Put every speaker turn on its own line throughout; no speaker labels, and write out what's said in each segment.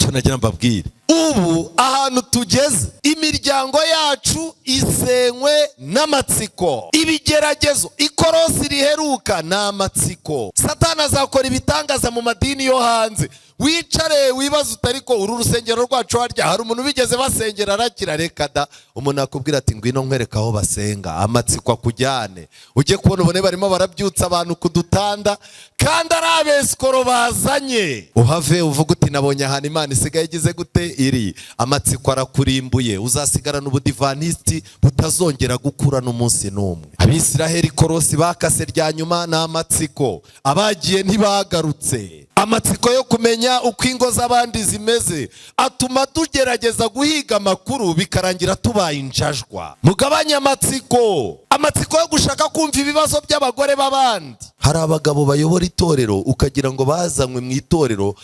icyo nagira mbabwire. Ubu ahantu tugeze, imiryango yacu isenywe n'amatsiko, ibigeragezo, ikorosi riheruka n'amatsiko. Satani azakora ibitangaza mu madini yo hanze. Wicare wibaza utariko uru rusengero rwacu harya hari umuntu bigeze basengera arakira? Reka da. Umuntu akubwira ati ngwino nkwereka aho basenga, amatsiko akujyane. Ujye kubona ubone barimo barabyutsa abantu kudutanda kandi ari abesikoro bazanye. Uhave uvuga uti nabonye ahantu Imana isigaye igize gute iri. Amatsiko arakurimbuye, uzasigarana ubudivantisti butazongera gukura n'umunsi n'umwe. Abisiraheli korosi bakase rya nyuma n'amatsiko, abagiye ntibagarutse. Amatsiko yo kumenya uko ingo z'abandi zimeze atuma tugerageza guhiga amakuru bikarangira tubaye injajwa. Mugabanye amatsiko, amatsiko yo gushaka kumva ibibazo by'abagore b'abandi. Hari abagabo bayobora itorero ukagira ngo bazanywe mu itorero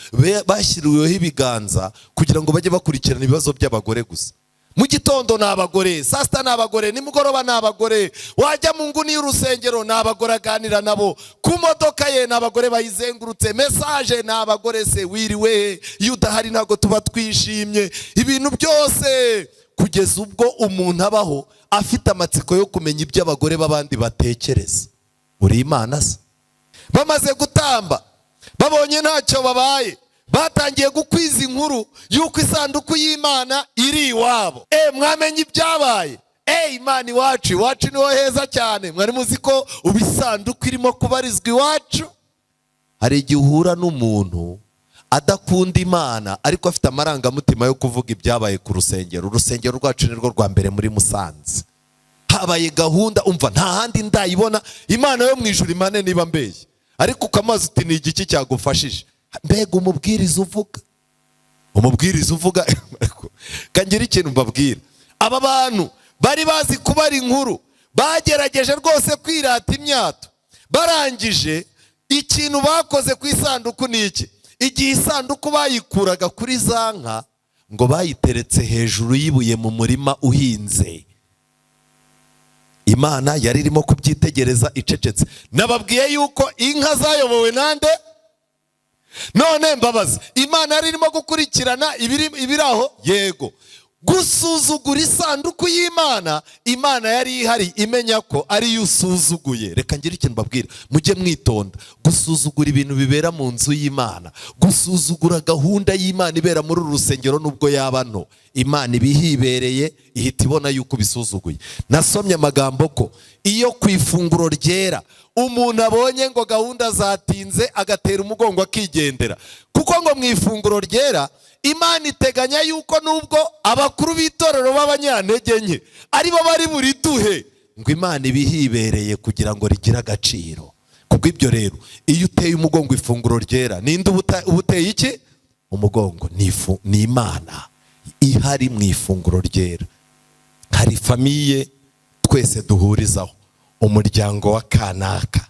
bashyiriweho ibiganza kugira ngo bajye bakurikirana ibibazo by'abagore gusa. Mu gitondo ni abagore, saa sita ni abagore, nimugoroba ni abagore, wajya mu nguni y'urusengero ni abagore aganira nabo, ku modoka ye ni abagore bayizengurutse, mesaje ni abagore. Se wiriwe, iyo udahari ntabwo tuba twishimye. Ibintu byose kugeza ubwo umuntu abaho afite amatsiko yo kumenya ibyo abagore b'abandi batekereza. Uri Imana se? Bamaze gutamba, babonye ntacyo babaye, batangiye gukwiza inkuru yuko isanduku y'Imana iri iwabo. Mwamenye ibyabaye? Imana iwacu niho heza cyane. Mwari muzi ko ubu isanduku irimo kubarizwa iwacu? Hari igihe uhura n'umuntu adakunda Imana ariko afite amarangamutima yo kuvuga ibyabaye ku rusengero. Urusengero rwacu ni rwo rwa mbere muri Musanze. Habaye gahunda, umva nta handi ndayibona. Imana yo mu ijuru imane niba mbeshye, ariko ukamaze uti ni igiki cyagufashije? Mbega umubwiriza uvuga kangira ikintu mbabwira. Aba bantu bari bazi kubara inkuru, bagerageje rwose kwirata imyato. Barangije ikintu bakoze ku isanduku ni iki? Igihe isanduku bayikuraga kuri za nka ngo bayiteretse hejuru y'ibuye mu murima uhinze. Imana yari irimo kubyitegereza icecetse. Nababwiye yuko inka zayobowe nande? None mbabaza, Imana yari irimo gukurikirana ibiraho? Yego. Gusuzugura isanduku y'Imana, Imana yari ihari imenya ko ari yo usuzuguye. Reka ngire ikintu mbabwira, mujye mwitonda. Gusuzugura ibintu bibera mu nzu y'Imana, gusuzugura gahunda y'Imana ibera muri uru rusengero nubwo yaba nto, Imana ibihibereye ihita ibona yuko bisuzuguye. Nasomye amagambo ko iyo ku ifunguro ryera umuntu abonye ngo gahunda zatinze agatera umugongo akigendera, kuko ngo mu ifunguro ryera Imana iteganya yuko nubwo abakuru b'itorero b'abanyantege nke aribo bari buriduhe, ngo Imana ibihibereye kugira ngo rigire agaciro. Kubw'ibyo rero iyo uteye umugongo ifunguro ryera, ninde ubuteye iki? Umugongo ni Imana ihari mu ifunguro ryera. Hari famiye twese duhurizaho, umuryango wa kanaka,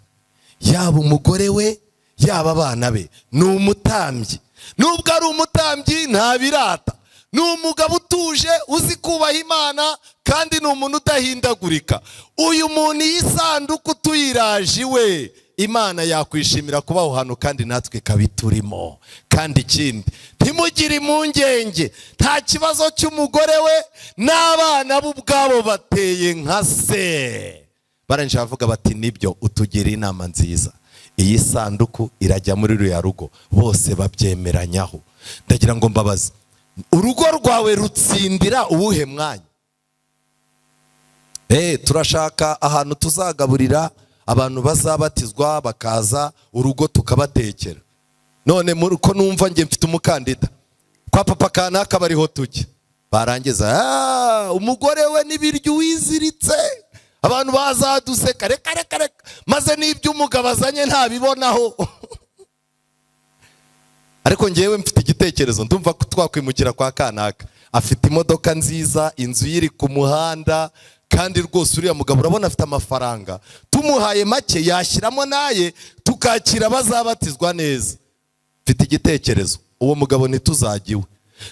yaba umugore we yaba abana be, ni umutambyi. Nubwo ari umutambyi nta birata, ni umugabo utuje uzi kubaha Imana kandi ni umuntu udahindagurika. Uyu muntu y'isanduku tuyiraje iwe, Imana yakwishimira kubaho hano kandi natwe kabiturimo. Kandi ikindi, ntimugire impungenge, nta kibazo cy'umugore we n'abana bo ubwabo bateye nka se. Barangije bavuga bati nibyo, utugira inama nziza, iyi sanduku irajya muri ruya rugo, bose babyemeranyaho. Ndagira ngo mbabaze, urugo rwawe rutsindira uwuhe mwanya? Turashaka ahantu tuzagaburira abantu bazabatizwa bakaza, urugo tukabatekera. None ko numva nge mfite umukandida kwa papa kanaka bariho tujya, barangiza umugore we n'ibiryo wiziritse, abantu bazaduseka, reka maze n'ibyo umugabo azanye ntabibonaho. Ariko ngewe mfite igitekerezo, ndumva ko twakwimukira kwa kanaka. Afite imodoka nziza, inzu iri ku muhanda, kandi rwose uriya mugabo urabona afite amafaranga. Tumuhaye make yashyiramo naye tukakira bazabatizwa neza. Mfite igitekerezo, uwo mugabo ntituzagiwe.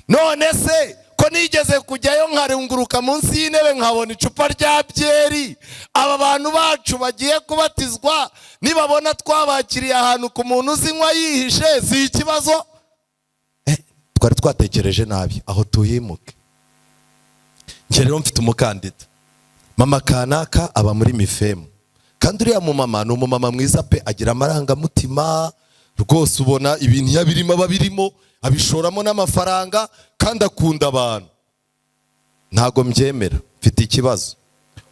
None se ko nigeze kujyayo nkarunguruka munsi y'intebe nkabona icupa rya byeri, aba bantu bacu bagiye kubatizwa nibabona twabakiriye ahantu ku muntu uzinywa yihishe, si ikibazo? twari twatekereje nabi aho tuhimuke. Nje rero mfite umukandida, mama kanaka aba muri Mifemu, kandi uriya mu mama ni umumama mwiza pe, agira amarangamutima rwose, ubona ibintu yabirimo babirimo, abishoramo n'amafaranga kandi akunda abantu. Ntago mbyemera, mfite ikibazo.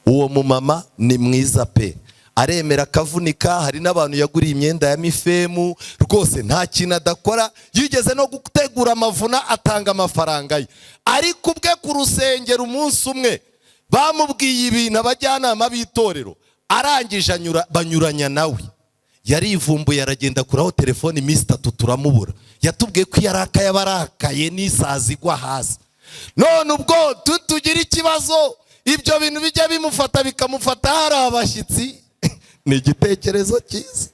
Uwo mu mama ni mwiza pe, aremera akavunika, hari n'abantu yaguriye imyenda ya Mifemu, rwose nta kintu adakora, yigeze no gutegura amavuna atanga amafaranga ye. Ariko ubwe ku rusengero umunsi umwe bamubwiye ibintu abajyanama b'itorero, arangije banyuranya nawe, yarivumbuye aragenda kuraho telefone iminsi 3 turamubura. Yatubwiye ko yarakaye abarakaye n'isazi igwa hasi. None ubwo tugira ikibazo, ibyo bintu bijya bimufata bikamufata hari abashyitsi. Ni igitekerezo cyiza.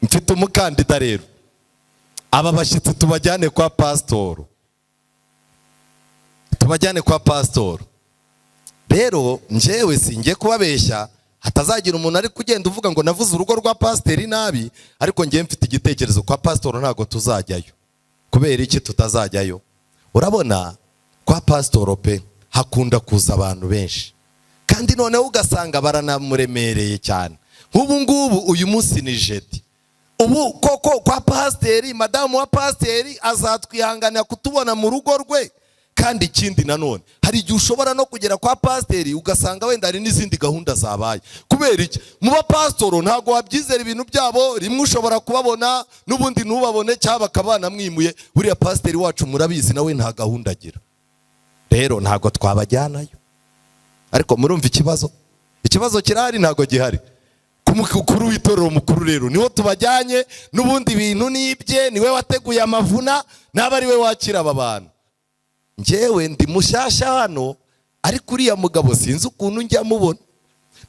Mfite umukandida rero, aba bashyitsi tubajyane kwa pasitoro, rero njyewe singiye kubabeshya, hatazagira umuntu ari kugenda uvuga ngo navuze urugo rwa pasiteri nabi, ariko njyewe mfite igitekerezo kwa pasitoro ntago tuzajyayo. Kubera iki tutazajyayo? Urabona kwa pasitoro pe hakunda kuza abantu benshi, kandi noneho ugasanga baranamuremereye cyane. Nk'ubu ngubu uyu munsi ni jeudi, ubu koko kwa pasiteri, madamu wa pasiteri azatwihanganira kutubona mu rugo rwe. Kandi ikindi nanone, hari igihe ushobora no kugera kwa pasiteri ugasanga wenda hari n'izindi gahunda zabaye. Kubera iki? Mu bapasitoro ntago wabyizera ibintu byabo, rimwe ushobora kubabona n'ubundi ntubabone cyangwa bakabana mwimuye. Buriya pasiteri wacu murabizi nawe nta gahunda agira, rero ntago twabajyanayo. Ariko murumva ikibazo kirahari ntago gihari. Kumukuru w'itorero mukuru rero niho tubajyanye, n'ubundi bintu nibye, niwe wateguye amavuna, naba ari we wakira aba bantu. Njyewe ndi mushasha hano, ariko uriya mugabo sinzi ukuntu njya mubona.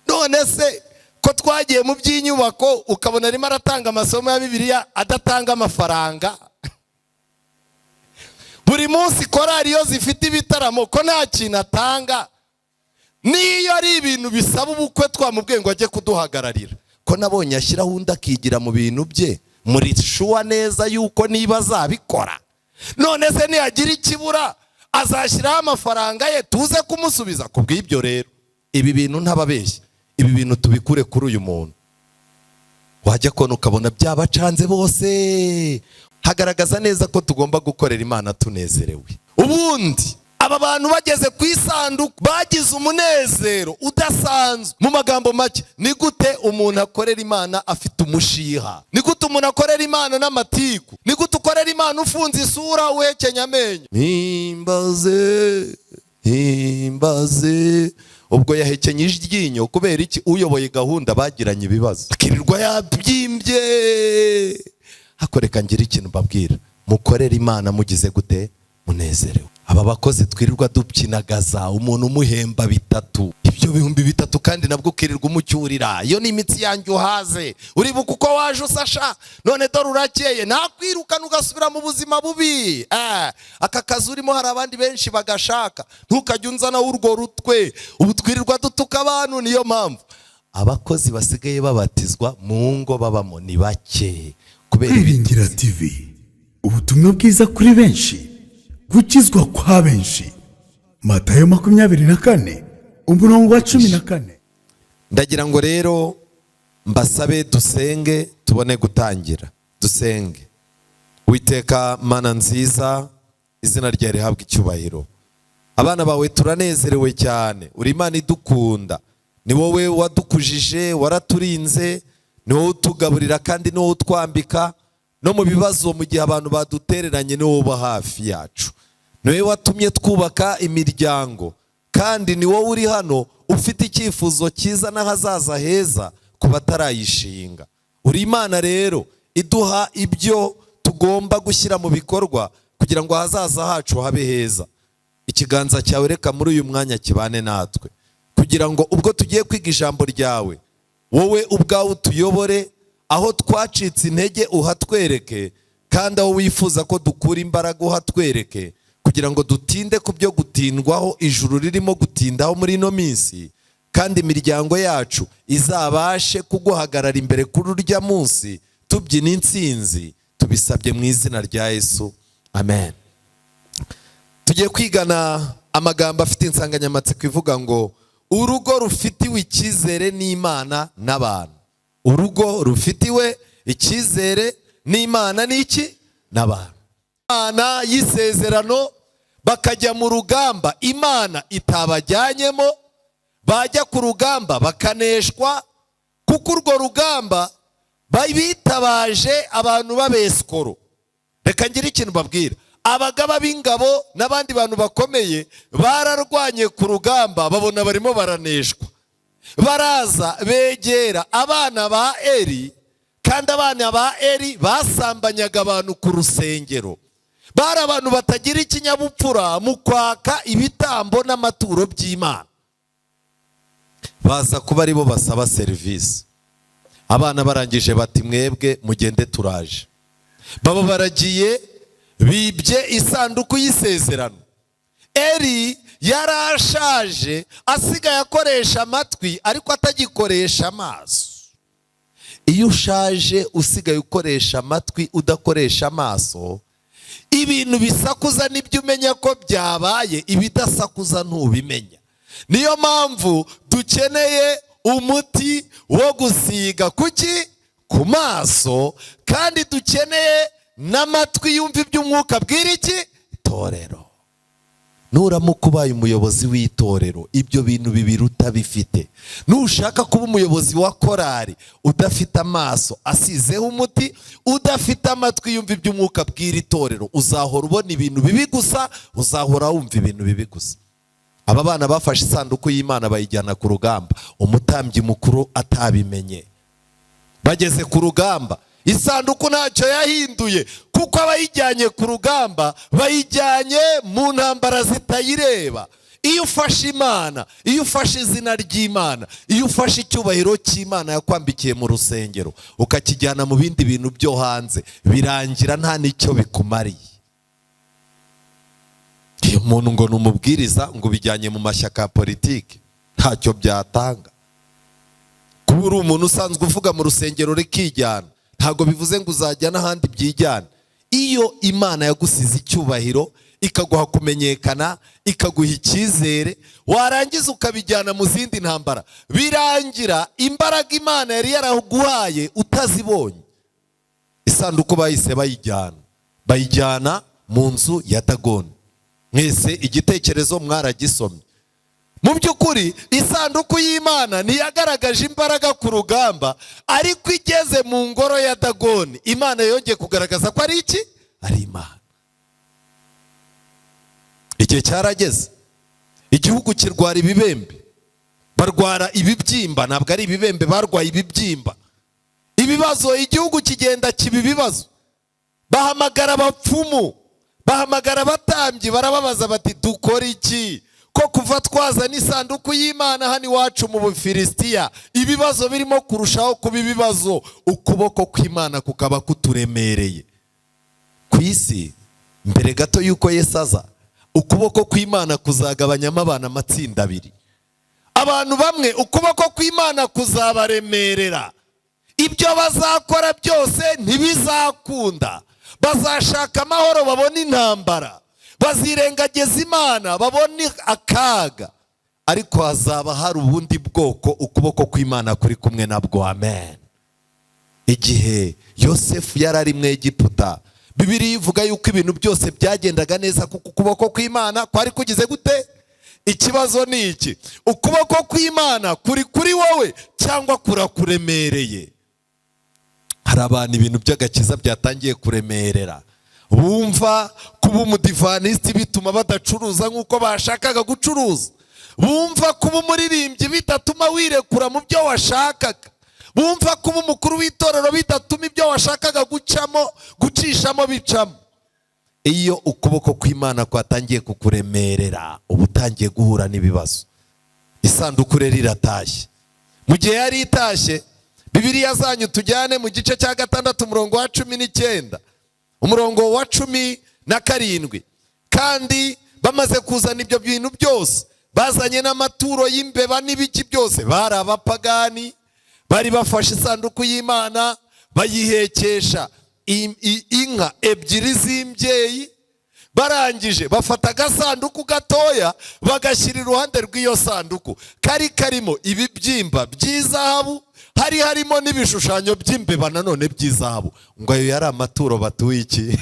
None se ko twagiye mu by'inyubako ukabona arimo aratanga amasomo ya Bibiliya adatanga amafaranga? Buri munsi korari iyo zifite ibitaramo ko nta kintu atanga? Niyo ari ibintu bisaba ubukwe twamubwiye ngo ajye kuduhagararira, ko nabonye ashyiraho undi akigira mu bintu bye, muri shuwa neza yuko niba azabikora. None se niyagira ikibura azashyiraho amafaranga ye tuze kumusubiza? Kubw'ibyo rero ibi bintu ntababeshya, ibi bintu tubikure kuri uyu muntu. Wajya kona ukabona byabacanze bose, hagaragaza neza ko tugomba gukorera Imana tunezerewe. Ubundi aba bantu bageze ku isanduku bagize umunezero udasanzwe. Mu magambo make, ni gute umuntu akorera Imana afite umushiha? Ni gute umuntu akorera Imana n'amatiku? Ni gute ukorera Imana ufunze isura uhekenya amenyo? Himbaze. Ubwo yahekenye iryinyo kubera iki? Uyoboye gahunda bagiranye ibibazo, akirirwa yabyimbye. Hakoreka ngira ikintu mbabwira, mukorera Imana mugize gute? Munezerewe. Aba bakozi twirirwa dupyinagaza, umuntu umuhemba 3, ibyo 3,000 kandi nabwo ukirirwa umucyurira. Iyo ni imitsi yanjye uhaze, uribuka uko waje usasha, none dore urakeye, nakwirukana ugasubira mu buzima bubi. Aka kazi urimo hari abandi benshi bagashaka, ntukajya unzana urwo rutwe. Ubu twirirwa dutuka abantu. Niyo mpamvu abakozi basigaye babatizwa mu ngo babamo ni bake. Kubera
Kwiringira TV, ubutumwa bwiza kuri benshi, gukizwa kwa benshi. Matayo 24 umurongo wa 14.
Ndagira ngo rero mbasabe dusenge tubone gutangira. Dusenge. Uwiteka Mana nziza, izina ryawe rihabwe icyubahiro. Abana bawe turanezerewe cyane, uri Imana idukunda. Ni wowe wadukujije, waraturinze, ni wowe utugaburira kandi ni wowe utwambika. No mu bibazo mu gihe abantu badutereranye ni wowe uba hafi yacu. Ni wowe watumye twubaka imiryango, kandi ni wowe uri hano ufite icyifuzo cyiza n'ahazaza heza ku batarayishinga. Uri Imana rero iduha ibyo tugomba gushyira mu bikorwa kugira ngo ahazaza hacu habe heza. Ikiganza cyawe reka muri uyu mwanya kibane natwe, kugira ngo ubwo tugiye kwiga ijambo ryawe, wowe ubwawe utuyobore. Aho twacitse intege uhatwereke, kandi aho wifuza ko dukura imbaraga uhatwereke, kugira ngo dutinde ku byo gutindwaho ijuru ririmo gutindaho muri ino minsi, kandi imiryango yacu izabashe kuguhagarara imbere kuri urya munsi tubyina intsinzi. Tubisabye mu izina rya Yesu, amen. Tugiye kwigana amagambo afite insanganyamatsiko ivuga ngo urugo rufitiwe icyizere n'Imana n'abantu. Urugo rufitiwe icyizere n'Imana n'iki? N'abantu. Imana y'isezerano bakajya mu rugamba Imana itabajyanyemo, bajya ku rugamba bakaneshwa, kuko urwo rugamba bitabaje abantu b'abesikoro. Reka ngire ikintu babwira, abagaba b'ingabo n'abandi bantu bakomeye bararwanye ku rugamba, babona barimo baraneshwa, baraza begera abana ba Eli, kandi abana ba Eli basambanyaga abantu ku rusengero. Bari abantu batagira ikinyabupfura mu kwaka ibitambo n'amaturo by'Imana. Baza kuba aribo basaba serivisi. Abana barangije bati mwebwe mugende turaje. Baba baragiye bibye isanduku y'isezerano. Eli yarashaje, asigaye akoresha amatwi ariko atagikoresha amaso. Iyo ushaje usigaye ukoresha amatwi udakoresha amaso, ibintu bisakuza nibyo umenya ko byabaye, ibidasakuza ntubimenya. Niyo mpamvu dukeneye umuti wo gusiga kuki? Ku maso. Kandi dukeneye n'amatwi yumva iby'umwuka bwira iki? Itorero. Nuramuka ubaye umuyobozi w'itorero, ibyo bintu bibiri utabifite, nushaka kuba umuyobozi wa korari udafite amaso asizeho umuti, udafite amatwi yumva iby'umwuka bw'iri torero, uzahora ubona ibintu bibi gusa, uzahora wumva ibintu bibi gusa. Aba bana bafashe isanduku y'Imana bayijyana ku rugamba, umutambyi mukuru atabimenye. Bageze ku rugamba, isanduku ntacyo yahinduye, kuko abayijyanye ku rugamba bayijyanye mu ntambara zitayireba. Iyo ufashe Imana, iyo ufashe izina ry'Imana, iyo ufashe icyubahiro cy'Imana yakwambikiye mu rusengero ukakijyana mu bindi bintu byo hanze, birangira nta n'icyo bikumariye. Iyo umuntu ngo numubwiriza ngo bijyanye mu mashyaka ya politiki, ntacyo byatanga. Kuba uri umuntu usanzwe uvuga mu rusengero rikijyana, ntago bivuze ngo uzajya n'ahandi byijyana. Iyo Imana yagusize icyubahiro, ikaguha kumenyekana, ikaguha icyizere, warangiza ukabijyana mu zindi ntambara, birangira imbaraga Imana yari yaraguhaye utazibonye. Isanduku bahise bayijyana mu nzu ya Dagoni. Mwese igitekerezo mwaragisomye. Mu by'ukuri isanduku y'Imana ntiyagaragaje imbaraga ku rugamba, ariko igeze mu ngoro ya Dagoni, Imana yongeye kugaragaza ko ari iki? Ari Imana. Igihe cyarageze, igihugu kirwara ibibembe, barwara ibibyimba, ntabwo ari ibibembe, barwaye ibibyimba. Ibibazo, igihugu kigenda kiba ibibazo. Bahamagara abapfumu, bahamagara abatambyi, barababaza bati dukora iki? Ko kuva twazana isanduku y'Imana hano iwacu mu Bufilisitiya, ibibazo birimo kurushaho kuba ibibazo, ukuboko kw'Imana kukaba kuturemereye. Ku isi, mbere gato yuko Yesu aza, ukuboko kw'Imana kuzagabanyamo abantu amatsinda abiri. Abantu bamwe ukuboko kw'Imana kuzabaremerera, ibyo bazakora byose ntibizakunda. Bazashaka amahoro babona intambara, bazirengagiza Imana babona akaga, ariko hazaba hari ubundi bwoko ukuboko kw'Imana kuri kumwe nabwo. Amen. Igihe Yosefu yari ari mu Egiputa, Bibiliya ivuga yuko ibintu byose byagendaga neza, kuko ukuboko kw'Imana kwari kugize gute? Ikibazo ni iki? Ukuboko kw'Imana kuri kuri wowe cyangwa kurakuremereye? Hari abantu ibintu by'agakiza byatangiye kuremerera, bumva kuba umudivaniste bituma badacuruza nk'uko bashakaga gucuruza, bumva kuba umuririmbyi bitatuma wirekura mu byo washakaga, bumva kuba umukuru w'itorero bitatuma ibyo washakaga gucishamo bicamo. Iyo ukuboko kw'Imana kwatangiye kukuremerera, uba utangiye guhura n'ibibazo. Isanduku rero iratashye. Mu gihe yari itashye, Bibiliya zanyu tujyane mu gice cya 6 umurongo wa 19, umurongo wa 17. Kandi bamaze kuzana ibyo bintu byose, bazanye n'amaturo y'imbeba n'ibiki byose, bari abapagani, bari bafashe isanduku y'Imana bayihekesha inka ebyiri z'imbyeyi, barangije bafata agasanduku gatoya bagashyira iruhande rw'iyo sanduku, kari karimo ibibyimba by'izahabu, hari harimo n'ibishushanyo by'imbeba nanone by'izahabu. Ngo ayo yari amaturo batuye iki?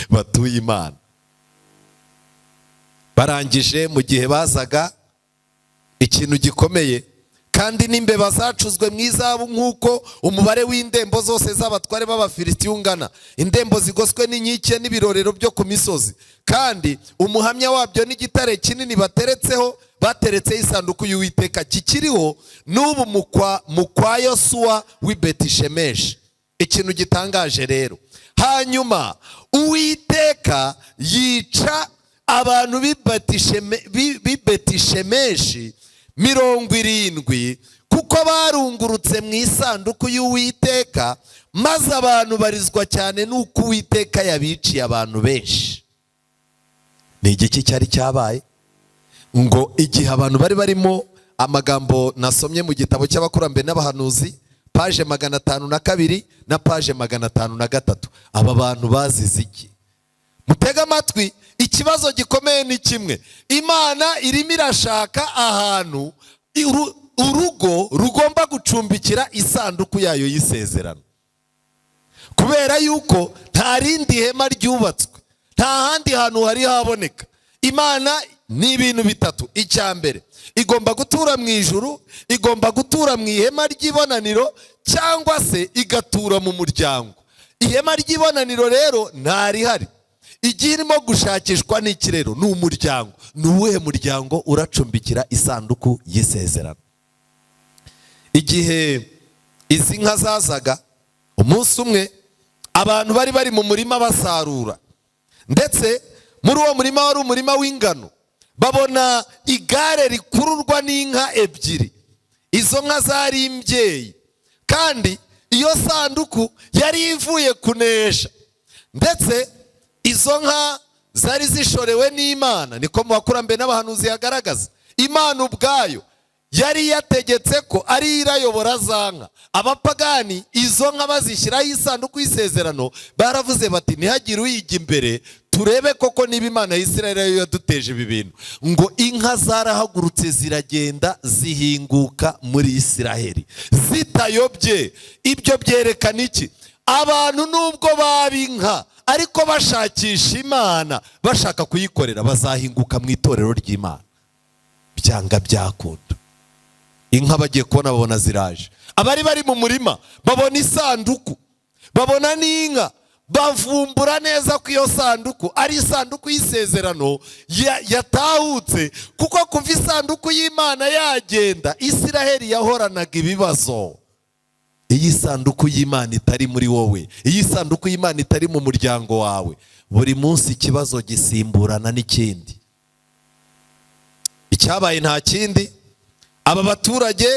Batuye Imana. Barangije mu gihe bazaga, ikintu gikomeye, kandi n'imbeba zacuzwe mu izahabu nk'uko umubare w'indembo zose z'abatware b'Abafilisitiya ungana, indembo zigoswe n'inkike n'ibirorero byo ku misozi, kandi umuhamya wabyo n'igitare kinini bateretseho isanduku y'Uwiteka, kikiriho n'ubu mu kwa Yosuwa w'i Betishemeshi. Ikintu gitangaje rero, hanyuma Uwiteka yica abantu b'i Betishemeshi 70, kuko barungurutse mu isanduku y'Uwiteka, maze abantu barizwa cyane n'uko Uwiteka yabiciye abantu benshi. Ni igiki cyari cyabaye? Ngo igihe abantu bari barimo, amagambo nasomye mu gitabo cy'Abakurambere n'Abahanuzi paje 502 na paje 503, aba bantu bazize iki? Mutega amatwi, ikibazo gikomeye ni kimwe. Imana irimo irashaka ahantu urugo rugomba gucumbikira isanduku yayo y'isezerano, kubera yuko nta rindi hema ryubatswe, nta handi hantu hari haboneka. Imana ni ibintu bitatu. Icya mbere, igomba gutura mu ijuru, igomba gutura mu ihema ry'ibonaniro, cyangwa se igatura mu muryango. Ihema ry'ibonaniro rero ntarihari. Igihe irimo gushakishwa n'iki rero? Ni umuryango. Ni uwuhe muryango uracumbikira isanduku y'isezerano? Igihe izi nka zazaga, umunsi umwe abantu bari mu murima basarura, ndetse muri uwo murima wari umurima w'ingano, babona igare rikururwa n'inka ebyiri. Izo nka zari imbyeyi, kandi iyo sanduku yari ivuye kunesha, ndetse izo nka zari zishorewe n'Imana. Niko mu Bakurambere n'Abahanuzi hagaragaza. Imana ubwayo yari yategetse ko ari irayobora za nka. Abapagani izo nka bazishyiraho isanduku y'isezerano, baravuze bati ntihagire uyijya imbere, turebe koko niba Imana ya Isirayeli ariyo yaduteje ibi bintu. Ngo inka zarahagurutse ziragenda zihinguka muri Isirayeli zitayobye. Ibyo byerekana iki? Abantu nubwo baba inka, ariko bashakisha Imana, bashaka kuyikorera, bazahinguka mu itorero ry'Imana byanga byakunda. Inka bagiye kubona babona ziraje, abari bari mu murima babona isanduku, babona n'inka, bavumbura neza ko iyo sanduku ari isanduku y'isezerano yatahutse, kuko kuva isanduku y'Imana yagenda, Isiraheli yahoranaga ibibazo. Iyi sanduku y'Imana itari muri wowe, iyi sanduku y'Imana itari mu muryango wawe, buri munsi ikibazo gisimburana n'ikindi. Icyabaye nta kindi, aba baturage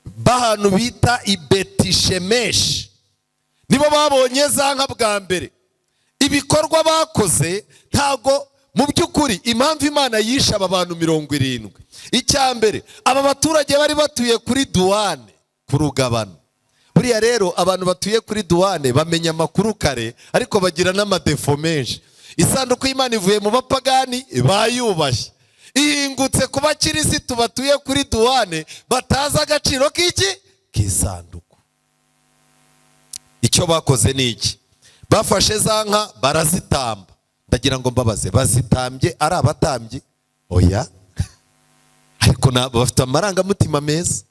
b'ahantu bita i Betishemeshi nibo babonye za nka bwa mbere. Ibikorwa bakoze ntago mu by'ukuri impamvu Imana yishe aba bantu 70. Icya mbere, aba baturage bari batuye kuri duwane, ku rugabano. Buriya rero abantu batuye kuri duwane bamenya amakuru kare, ariko bagira n'amadefo menshi. Isanduku y'Imana ivuye mu bapagani, bayubashye. Ihingutse ku bakirisitu batuye kuri duwane, batazi agaciro k'isanduku. Icyo bakoze ni iki? Bafashe za nka barazitamba. Ndagira ngo mbabaze, bazitambye ari abatambyi? Oya. Ariko nabo bafite amarangamutima meza.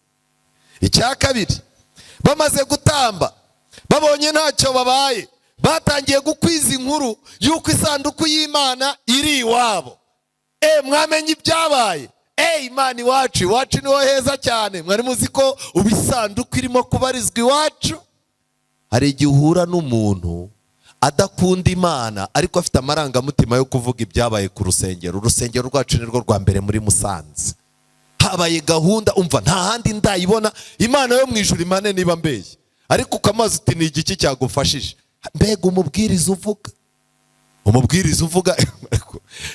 Icya kabiri, bamaze gutamba, babonye ntacyo babaye, batangiye gukwiza inkuru y'uko isanduku y'Imana iri iwabo. Mwamenye ibyabaye? Imana iwacu niho heza cyane. Mwari muzi ko ubu isanduku irimo kubarizwa iwacu? Hari igihe uhura n'umuntu adakunda Imana, ariko afite amarangamutima yo kuvuga ibyabaye ku rusengero. Urusengero rwacu ni rwo rwa mbere muri Musanze. Habaye gahunda, umva nta handi ndayibona, Imana yo mu ijuru imane niba mbeshye. Ariko ukamaze uti ni igiki cyagufashije? Mbega umubwiriza uvuga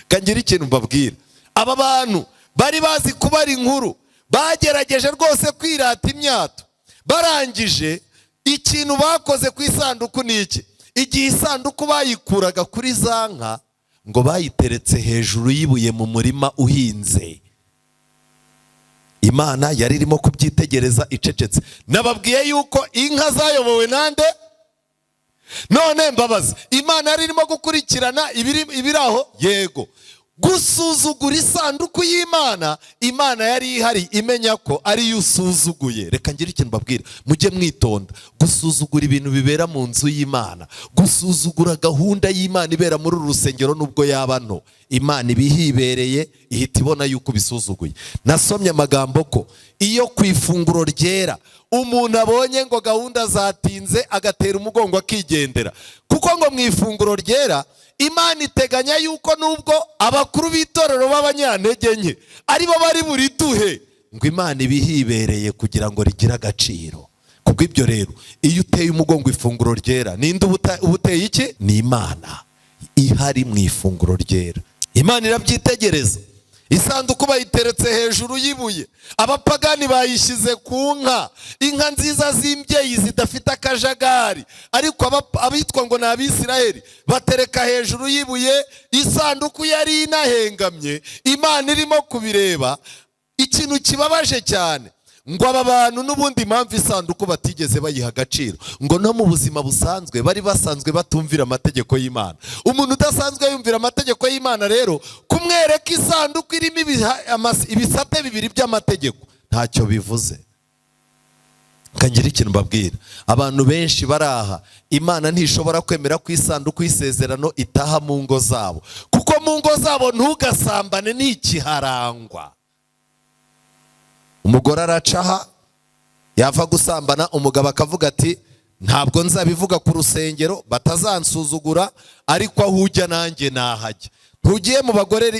kangira ikintu mbabwira. Aba bantu bari bazi kubara inkuru, bagerageje rwose kwirata imyato. Barangije, ikintu bakoze ku isanduku ni iki? Igihe isanduku bayikuraga kuri za nka, ngo bayiteretse hejuru y'ibuye mu murima uhinze. Imana yari irimo kubyitegereza icecetse. Nababwiye yuko inka zayobowe nande? None mbabaza, Imana yari irimo gukurikirana ibiri aho? Yego. Gusuzugura isanduku y'Imana, Imana yari ihari imenya ko ari yo usuzuguye. Reka ngire ikintu mbabwira, mujye mwitonda. Gusuzugura ibintu bibera mu nzu y'Imana, gusuzugura gahunda y'Imana ibera muri uru rusengero nubwo yaba nto, Imana ibihibereye ihita ibona yuko bisuzuguye. Nasomye amagambo ko iyo ku ifunguro ryera umuntu abonye ngo gahunda zatinze agatera umugongo akigendera, kuko ngo mu ifunguro ryera Imana iteganya yuko nubwo abakuru b'itorero b'abanyantege nke aribo bari buriduhe, ngo Imana ibihibereye kugira ngo rigire agaciro. Kubw'ibyo rero iyo uteye umugongo ifunguro ryera, ninde ubuteye iki? Ni Imana ihari mu ifunguro ryera. Imana irabyitegereza. Isanduku bayiteretse hejuru y'ibuye, abapagani bayishyize ku nka, inka nziza z'imbyeyi zidafite akajagari, ariko abitwa ngo ni Abisiraheli batereka hejuru y'ibuye. Isanduku yari inahengamye, Imana irimo kubireba. Ikintu kibabaje cyane, ngo aba bantu n'ubundi impamvu isanduku batigeze bayiha agaciro, ngo no mu buzima busanzwe bari basanzwe batumvira amategeko y'Imana. Umuntu udasanzwe yumvira amategeko y'Imana rero, kumwereka isanduku irimo ibisate bibiri by'amategeko ntacyo bivuze. Kangira ikintu mbabwira, abantu benshi baraha, Imana ntishobora kwemera ko isanduku y'isezerano itaha mu ngo zabo, kuko mu ngo zabo ntugasambane n'ikiharangwa. Umugore aracaha, yava gusambana, umugabo akavuga ati ntabwo nzabivuga ku rusengero batazansuzugura, ariko aho ujya nanjye nahajya. Ntugiye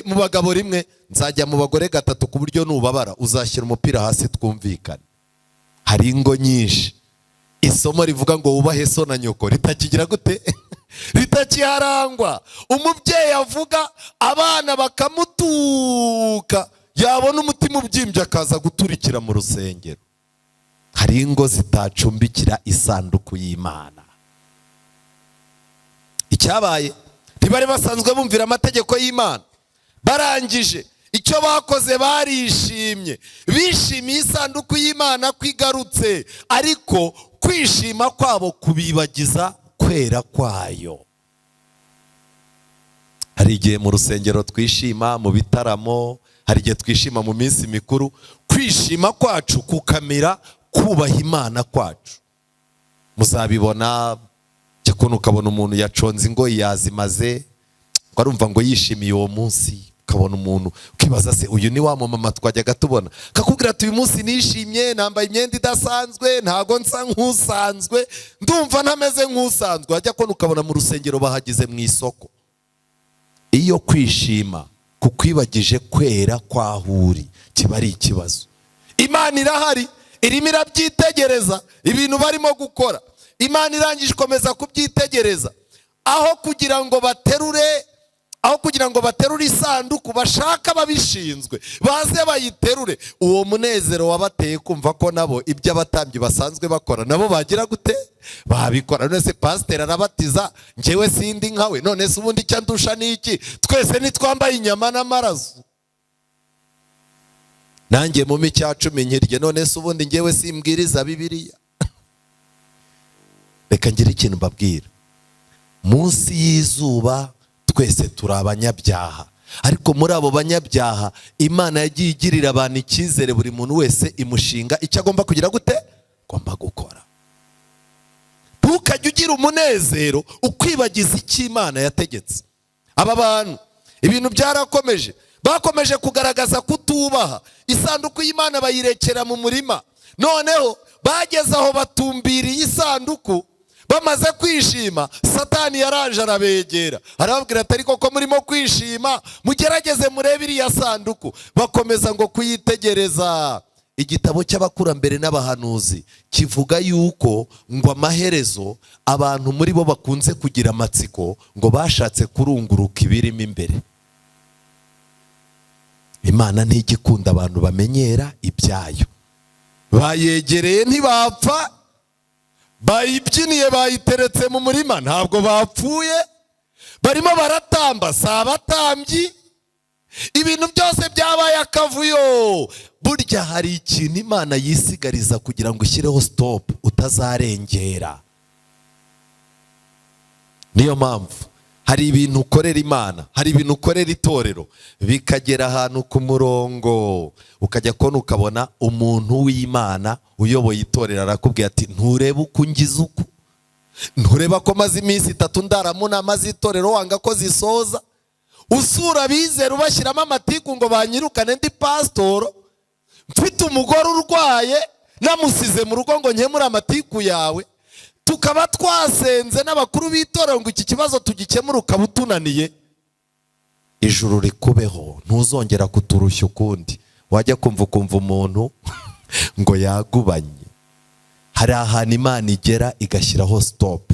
mu bagabo rimwe, nzajya mu bagore gatatu, ku buryo nubabara uzashyira umupira hasi twumvikane. Hari ingo nyinshi isomo rivuga ngo wubahe so na nyoko ritakigira gute? Ritakiharangwa. Umubyeyi avuga, abana bakamutuka, yabona umutima ubyimbye akaza guturikira mu rusengero. Hari ingo zitacumbikira isanduku y'Imana. Icyabaye, ntibari basanzwe bumvira amategeko y'Imana. Barangije icyo bakoze, barishimye, bishimiye isanduku y'Imana kwigarutse, ariko kwishima kwabo kubibagiza kwera kwayo. Hari igihe mu rusengero twishima, mu bitaramo, hari igihe twishima mu minsi mikuru, kwishima kwacu kukamira kubaha Imana kwacu. Muzabibona cyakora ukabona umuntu yaconze ingoyi yazimaze, arumva ngo yishimiye uwo munsi. Ukabona umuntu ukibaza, se uyu ni wa mama twajyaga tubona, kakubwira ati uyu munsi nishimye, nambaye imyenda idasanzwe, ntago nsa nk'usanzwe, ndumva ntameze nk'usanzwe. Wajya kubona ukabona mu rusengero bahagize mu isoko. Iyo kwishima kukwibagije kwera kwahuri, kiba ari ikibazo. Imana irahari, irimo irabyitegereza ibintu barimo gukora. Imana irangije ikomeza kubyitegereza, aho kugira ngo baterure isanduku, bashaka babishinzwe baze bayiterure. Uwo munezero wabateye kumva ko nabo ibyo abatambyi basanzwe bakora nabo bagira gute? Babikora. None se pasiteri arabatiza, njyewe sindi nkawe, none se ubundi icyo ndusha niki? Twese nitwambaye inyama n'amaraso. Nanjye mu icya-cumi nkirye, none se ubundi njyewe simbwiriza Bibiliya? Reka ngire ikintu mbabwira, munsi y'izuba twese turi abanyabyaha, ariko muri abo banyabyaha Imana yagiye igirira abantu icyizere. Buri muntu wese imushinga icyo agomba kugira gute? Agomba gukora. Ntukajye ugira umunezero ukwibagiza icyo Imana yategetse. Aba bantu ibintu byarakomeje, bakomeje kugaragaza kutubaha isanduku y'Imana, bayirekera mu murima. Noneho bageze aho batumbiriye isanduku, bamaze kwishima, Satani yaraje arabegera, arababwira ati ariko ko murimo kwishima, mugerageze murebe iriya sanduku. Bakomeza ngo kuyitegereza. Igitabo cy'abakurambere n'abahanuzi kivuga yuko ngo amaherezo abantu muri bo bakunze kugira amatsiko, ngo bashatse kurunguruka ibirimo imbere. Imana ntigikunda abantu bamenyera ibyayo. Bayegereye ntibapfa, bayibyiniye bayiteretse mu murima ntabwo bapfuye, barimo baratamba, si abatambyi. Ibintu byose byabaye akavuyo. Burya hari ikintu Imana yisigariza kugira ngo ushyireho stop, utazarengera. Niyo mpamvu hari ibintu ukorera Imana, hari ibintu ukorera itorero, bikagera ahantu ku murongo, ukajya kubona ukabona umuntu w'Imana uyoboye itorero arakubwira ati nturebe uko ungize uko, ntureba ko maze iminsi 3 ndara mu nama z'itorero wanga ko zisoza, usura bizera ubashyiramo amatiku ngo banyirukane ndi pasitoro, mfite umugore urwaye namusize mu rugo ngo nkemure amatiku yawe, tukaba twasenze n'abakuru b'itorero ngo iki kibazo tugikemure ukaba utunaniye. Ijuru rikubeho, ntuzongera kuturushya ukundi. Wajya kumva umuntu ngo yagubanye. Hari ahantu Imana igera igashyiraho stop.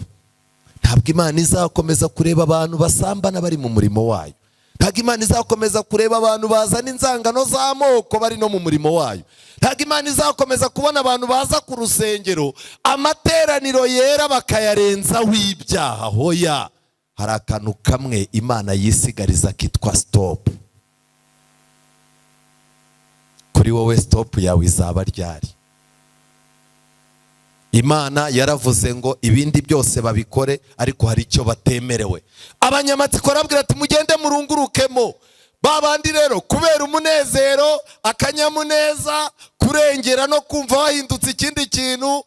Ntabwo Imana izakomeza kureba abantu basambana bari mu murimo wayo. Ntabwo Imana izakomeza kureba abantu bazana inzangano z'amoko bari no mu murimo wayo. Ntabwo Imana izakomeza kubona abantu baza ku rusengero amateraniro yera bakayarenza w'ibyaha. Hoya, hari akantu kamwe Imana yisigariza kitwa stop. Kuri wowe stop yawe izaba ryari? Imana yaravuze ngo ibindi byose babikore, ariko hari icyo batemerewe. Abanyamatsiko arabwira ati mugende murungurukemo. Babandi rero kubera umunezero, akanyamuneza, kurengera no kumva wahindutse ikindi kintu,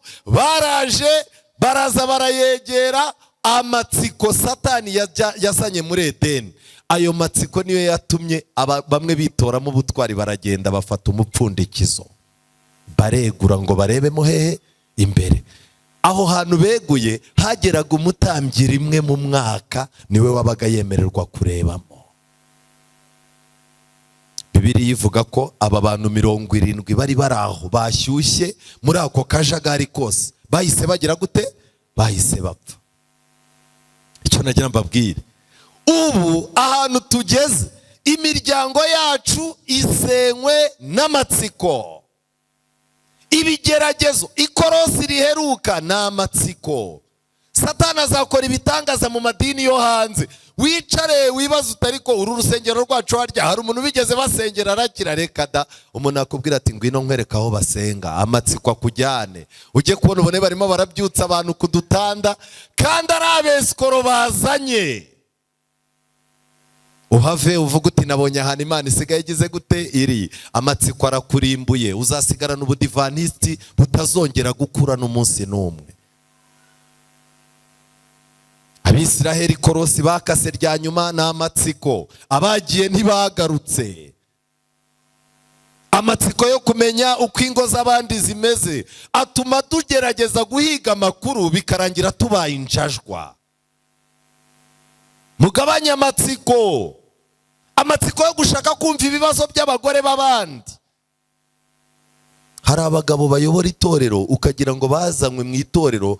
baraza barayegera. Amatsiko Satani yasanye muri Edeni, ayo matsiko niyo yatumye bamwe bitoramo ubutwari, baragenda bafata umupfundikizo, baregura ngo barebemo hehe imbere. Aho hantu beguye hageraga umutambyi rimwe mu mwaka, niwe wabaga yemererwa kurebamo. Bibiliya ivuga ko aba bantu 70 bari baraho bashyushye muri ako kajagari kose, bahise bagira gute? Bahise bapfa. Icyo nagira mbabwire, ubu ahantu tugeze imiryango yacu isenywe n'amatsiko. Ibigeragezo, ikorosi riheruka n'amatsiko. Satani azakora ibitangaza mu madini yo hanze. Wicare wibaza utariko uru rusengero rwacu harya hari umuntu bigeze basengera arakira? Reka da. Umuntu akubwira ati ngwino nkwereka aho basenga, amatsiko akujyane. Ujye kubona ubone barimo barabyutsa abantu ku dutanda kandi ari abesikoro bazanye. Uhave uvuga uti nabonye ahantu Imana isigaye igize gute iri. Amatsiko arakurimbuye, uzasigarana ubudivantisti butazongera gukura n'umunsi n'umwe. Abisiraheli korosi bakase rya nyuma n'amatsiko, abagiye ntibagarutse. Amatsiko yo kumenya uko ingo z'abandi zimeze atuma tugerageza guhiga amakuru bikarangira tubaye injajwa. Mugabanya amatsiko. Amatsiko yo gushaka kumva ibibazo by'abagore b'abandi. Hari abagabo bayobora itorero ukagira ngo bazanywe mu itorero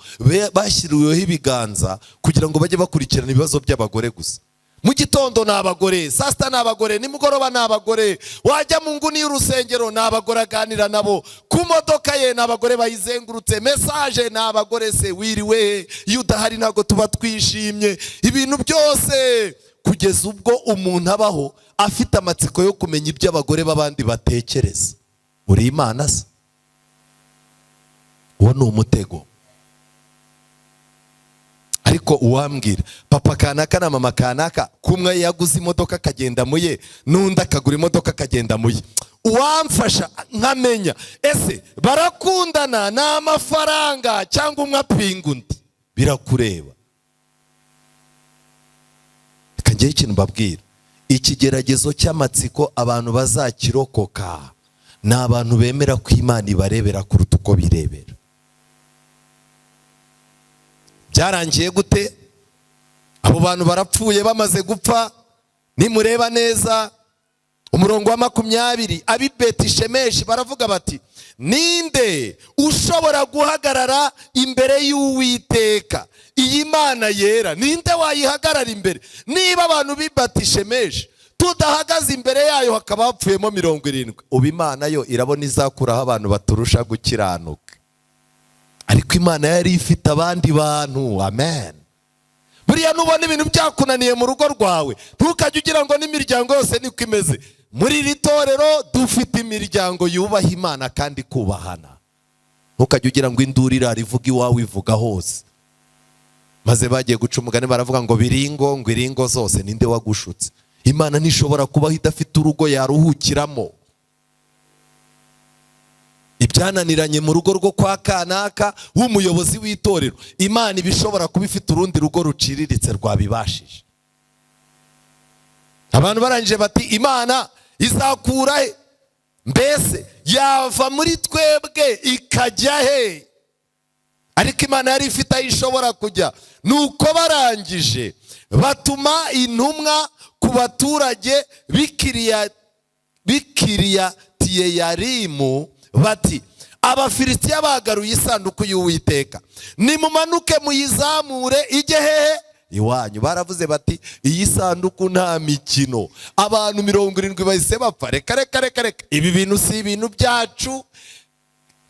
bashyiriweho ibiganza kugira ngo bajye bakurikirana ibibazo by'abagore gusa. Mu gitondo ni abagore, saa sita ni abagore, nimugoroba ni abagore, wajya mu nguni y'urusengero ni abagore aganira nabo, ku modoka ye ni abagore bayizengurutse, mesaje ni abagore. Se wiriwe, iyo udahari ntabwo tuba twishimye. Ibintu byose kugeza ubwo umuntu abaho afite amatsiko yo kumenya ibyo abagore b'abandi batekereza. Uri Imana se? Uwo ni umutego. Ariko uwambwira papa kanaka na mama kanaka kumwe yaguze imodoka akagenda muye, n'undi akagura imodoka akagenda muye, uwamfasha nkamenya ese barakundana n'amafaranga cyangwa umwe apinga undi? Birakureba. Kangiye ikintu mbabwira, ikigeragezo cy'amatsiko abantu bazakirokoka ni abantu bemera ko Imana ibarebera kuruta uko birebera. Byarangiye gute? Abo bantu barapfuye, bamaze gupfa. Nimureba neza umurongo wa 20, abi Betishemeshi baravuga bati ninde ushobora guhagarara imbere y'Uwiteka, iyi Mana yera ninde wayihagarara imbere? Niba abantu b'i Betishemeshi tudahagaze imbere yayo hakaba hapfuyemo 70, ubu Imana yo irabona izakuraho abantu baturusha gukiranuka. Ariko Imana yari ifite abandi bantu. Amen. buriya nubona ibintu byakunaniye mu rugo rwawe, ntukajye ugira ngo n'imiryango yose niko imeze. Muri iri torero dufite imiryango yubaha Imana kandi kubahana. Ntukajye ugira ngo induru irarivuga iwawe ivuga hose. Maze bagiye guca umugani baravuga ngo biringo, ngo iringo zose ninde wagushutse? Imana ntishobora kubaho idafite urugo yaruhukiramo. Ibyananiranye mu rugo rwo kwa kanaka w'umuyobozi w'itorero, Imana ibishobora kuba ifite urundi rugo ruciriritse rwabibashije. Abantu barangije bati Imana izakura he? Mbese yava muri twebwe ikajya he? Ariko Imana yari ifite aho ishobora kujya. Nuko barangije batuma intumwa ku baturage b'Kiriyatiyeyarimu bati Abafilisitiya bagaruye isanduku y'Uwiteka, nimumanuke muyizamure ijye hehe? Iwanyu. Baravuze bati iyi sanduku nta mikino, abantu 70 bahise bapfa. Reka ibi bintu si ibintu byacu.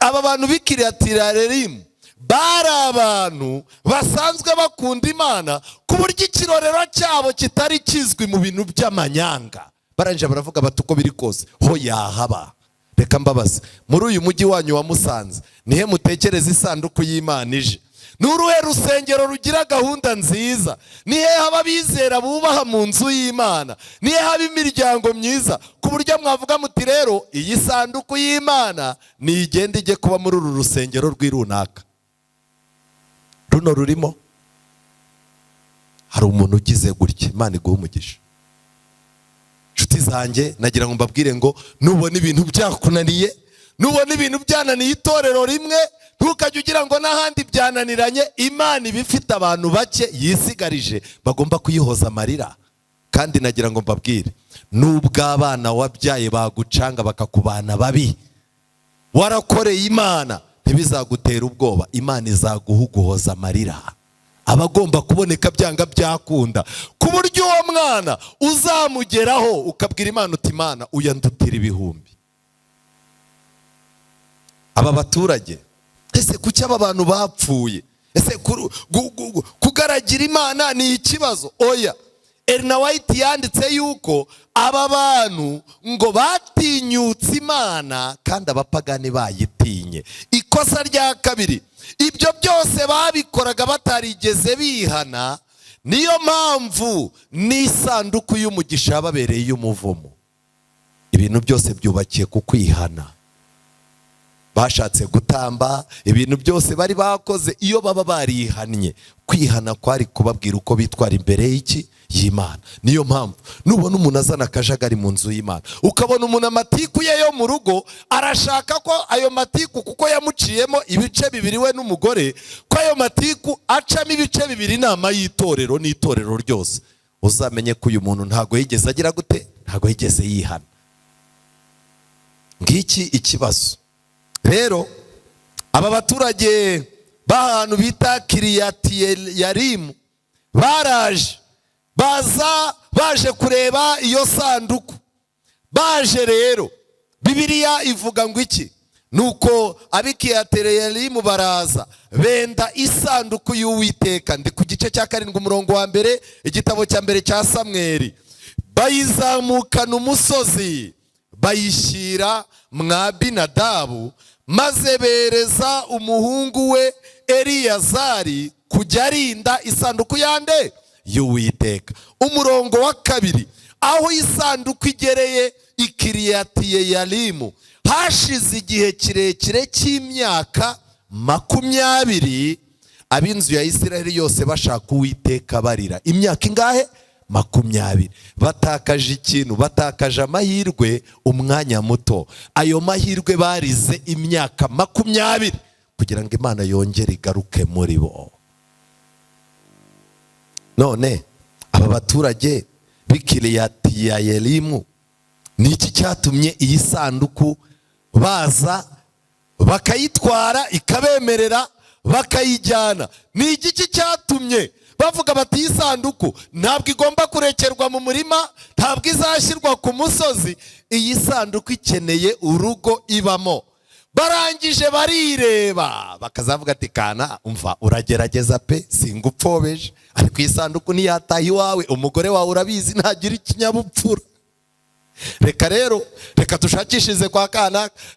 Aba bantu b'Kiriyatiyeyarimu bari abantu basanzwe bakunda Imana ku buryo ikirorero cyabo kitari kizwi mu bintu by'amanyanga. Barangije baravuga bati uko biri kose ho yahaba. Reka mbabaze, muri uyu mujyi wanyu wa Musanze nihe mutekereza isanduku y'Imana ije? N'uruhe rusengero rugira gahunda nziza? Nihe haba bizera bubaha mu nzu y'Imana? Nihe haba imiryango myiza ku buryo mwavuga muti rero iyi sanduku y'Imana nigende ijye kuba muri uru rusengero rw'irunaka? Runo rurimo? Hari umuntu ugize gutya, Imana iguha umugisha. Nshuti zanjye, nagira ngo mbabwire ngo nubona ibintu byakunaniye, nubona ibintu byananiye itorero rimwe, ntukajye ugira ngo n'ahandi byananiranye. Imana ibifite abantu bake yisigarije bagomba kuyihoza amarira. Kandi nagira ngo mbabwire, nubwo abana wabyaye bagucanga bakakubana babi, warakoreye Imana, ntibizagutera ubwoba. Imana izaguhuguhoza amarira. Abagomba kuboneka byanga byakunda, ku buryo uwo mwana uzamugeraho ukabwira Imana uti Imana uyandutira ibihumbi. Aba baturage, ese kuki aba bantu bapfuye? Ese kugaragira Imana ni ikibazo? Oya, Ellen White yanditse yuko aba bantu ngo batinyutse Imana kandi abapagani bayitinye. Ikosa rya kabiri, ibyo byose babikoraga batarigeze bihana, niyo mpamvu n'isanduku y'umugisha yababereye y'umuvumo. Ibintu byose byubakiye ku kwihana. Bashatse gutamba, ibintu byose bari bakoze iyo baba barihannye. Kwihana kwari kubabwira uko bitwara imbere y'iki? Y'Imana. Niyo mpamvu nubona umuntu azana akajagari mu nzu y'Imana, ukabona umuntu amatiku ye yo mu rugo arashaka ko ayo matiku, kuko yamuciyemo ibice bibiri we n'umugore, ko ayo matiku acamo ibice bibiri inama y'itorero n'itorero ryose, uzamenye ko uyu muntu ntago yigeze agira gute? Ntago yigeze yihana. Ngiki ikibazo. Rero aba baturage b'ahantu bita Kiriyatiyeyarimu baraje, baje kureba iyo sanduku. Baje rero, Bibiliya ivuga ngo iki? Nuko ab'Kiriyatiyeyarimu baraza benda isanduku y'Uwiteka. Ndi ku gice cya 7 umurongo wa mbere, igitabo cya mbere cya Samweli. Bayizamukana umusozi bayishyira Mwabinadabu, maze bereza umuhungu we Eliyazari kujya arinda isanduku yande? Y'Uwiteka. Umurongo wa 2, aho isanduku igereye Kiriyatiyeyarimu hashize igihe kirekire cy'imyaka 20, ab'inzu ya Isiraheli yose bashaka Uwiteka barira. Imyaka ingahe? 20. Batakaje ikintu, batakaje amahirwe umwanya muto. Ayo mahirwe barize imyaka 20 kugira ngo Imana yongere igaruke muri bo. None aba baturage b'Kiriyatiyeyarimu, ni iki cyatumye iyi sanduku baza bakayitwara ikabemerera bakayijyana? Ni iki cyatumye bavuga bati iyi sanduku ntabwo igomba kurekerwa mu murima, ntabwo izashyirwa ku musozi, iyi sanduku ikeneye urugo ibamo? barangije barireba bakazavuga ati kana umva uragerageza pe singupfobeje, ariko isanduku ntiyataha iwawe, umugore wawe urabizi ntagira ikinyabupfura. Reka dushakishize kwa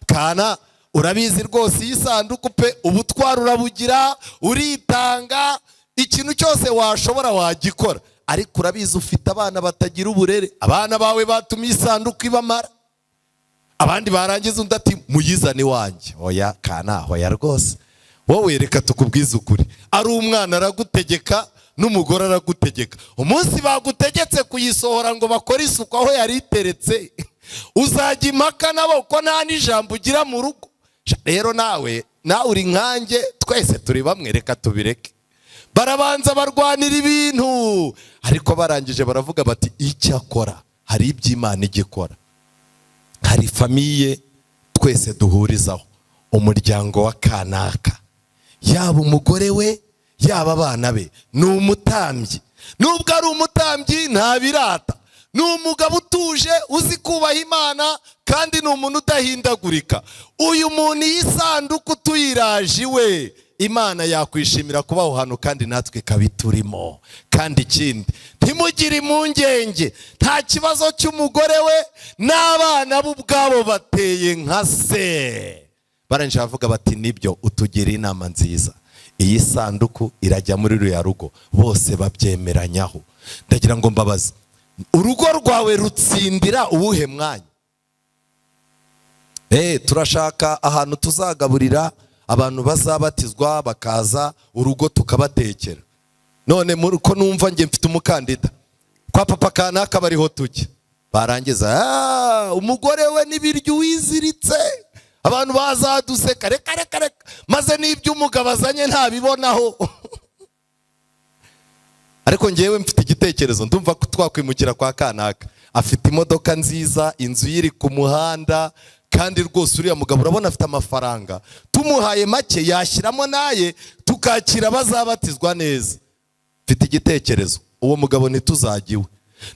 kana urabizi rwose iyi sanduku pe ubutwara urabugira, uritanga, ikintu cyose washobora wagikora, ariko urabizi ufite abana batagira uburere, abana bawe batumye isanduku ibamara. Abandi barangiza undi ati muyizane wanjye. Oya kana, hoya rwose, wowe reka tukubwize ukuri, ari umwana aragutegeka n'umugore aragutegeka. Umunsi bagutegetse kuyisohora ngo bakore isuku aho yari iteretse, uzajya impaka nabo ko nta n'ijambo ugira mu rugo. Rero nawe uri nkanjye, twese turi bamwe, reka tubireke. Barabanza barwanira ibintu, ariko barangije baravuga bati icyakora hari iby'Imana igikora. Hari famiye twese duhurizaho, umuryango wa kanaka, yaba umugore we yaba abana be, ni umutambyi. Nubwo ari umutambyi nta birata, ni umugabo utuje uzi kubaha Imana, kandi ni umuntu udahindagurika. Uyu muntu y'isanduku tuyiraje iwe, Imana yakwishimira kubaho hano kandi natwe kabiturimo. Kandi ikindi ntimugire impungenge, nta kibazo cy'umugore we, n'abana bo ubwabo bateye nka se. Barangije bavuga bati nibyo, utugira inama nziza, iyi sanduku irajya muri ruriya rugo, bose babyemeranyaho. Ndagira ngo mbabaze, urugo rwawe rutsindira uwuhe mwanya? Turashaka ahantu tuzagaburira abantu bazabatizwa bakaza, urugo tukabatekera. None ko numva nge mfite umukandida kwa papa kanaka bariho tujya, barangiza umugore we n'ibiryo wiziritse, abantu bazaduseka, reka maze n'ibyo umugabo azanye ntabibonaho. Ariko ngewe mfite igitekerezo, ndumva ko twakwimukira kwa kanaka, afite imodoka nziza, inzu iri ku muhanda, kandi rwose uriya mugabo urabona afite amafaranga, tumuhaye make yashyiramo naye tukakira bazabatizwa neza. Mfite igitekerezo, uwo mugabo ntituzagiwe.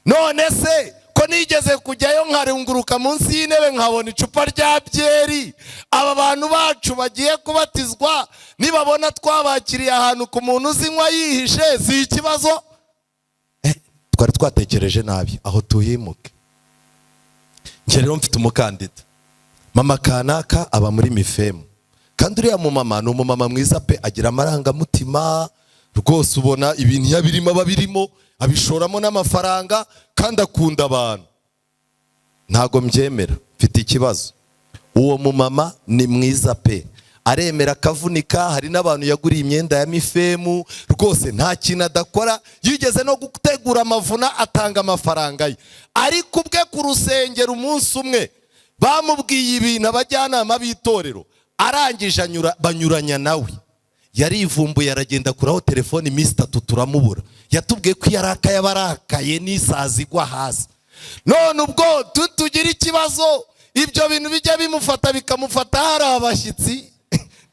None se ko nigeze kujyayo nkarunguruka munsi y'intebe nkabona icupa rya byeri, aba bantu bacu bagiye kubatizwa nibabona twabakiriye ahantu ku muntu uzinywa yihishe, si ikibazo? Twari twatekereje nabi, aho tuhimuke. Nje rero mfite umukandida, mama kanaka aba muri Mifemu, kandi uriya mumama ni umumama mwiza pe, agira amarangamutima rwose, ubona ibintu yabirimo ababirimo, abishoramo n'amafaranga, kandi akunda abantu. Ntago mbyemera, mfite ikibazo. Uwo mumama ni mwiza pe, aremera akavunika, hari n'abantu yaguriye imyenda ya Mifemu, rwose nta kintu adakora, yigeze no gutegura amavuna atanga amafaranga ye. Ariko ubwe ku rusengero umunsi umwe bamubwiye ibintu abajyanama b'itorero, arangije banyuranya nawe, yarivumbuye aragenda kuraho telefoni, iminsi 3 turamubura. Yatubwiye ko yarakaye, abarakaye n'isazi igwa hasi. None ubwo tugira ikibazo, ibyo bintu bijya bimufata bikamufata hari abashyitsi.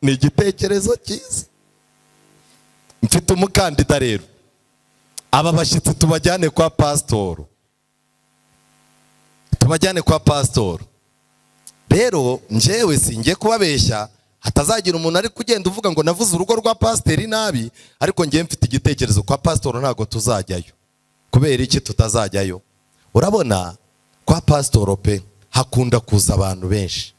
Ni igitekerezo cyiza. Mfite umukandida rero, aba bashyitsi tubajyane kwa pasitoro, rero njyewe singiye kubabeshya, hatazagira umuntu ari kugenda uvuga ngo navuze urugo rwa pasiteri nabi. Ariko njyewe mfite igitekerezo, kwa pasitoro ntago tuzajyayo. Kubera iki tutazajyayo? Urabona kwa pasitoro pe hakunda kuza abantu benshi,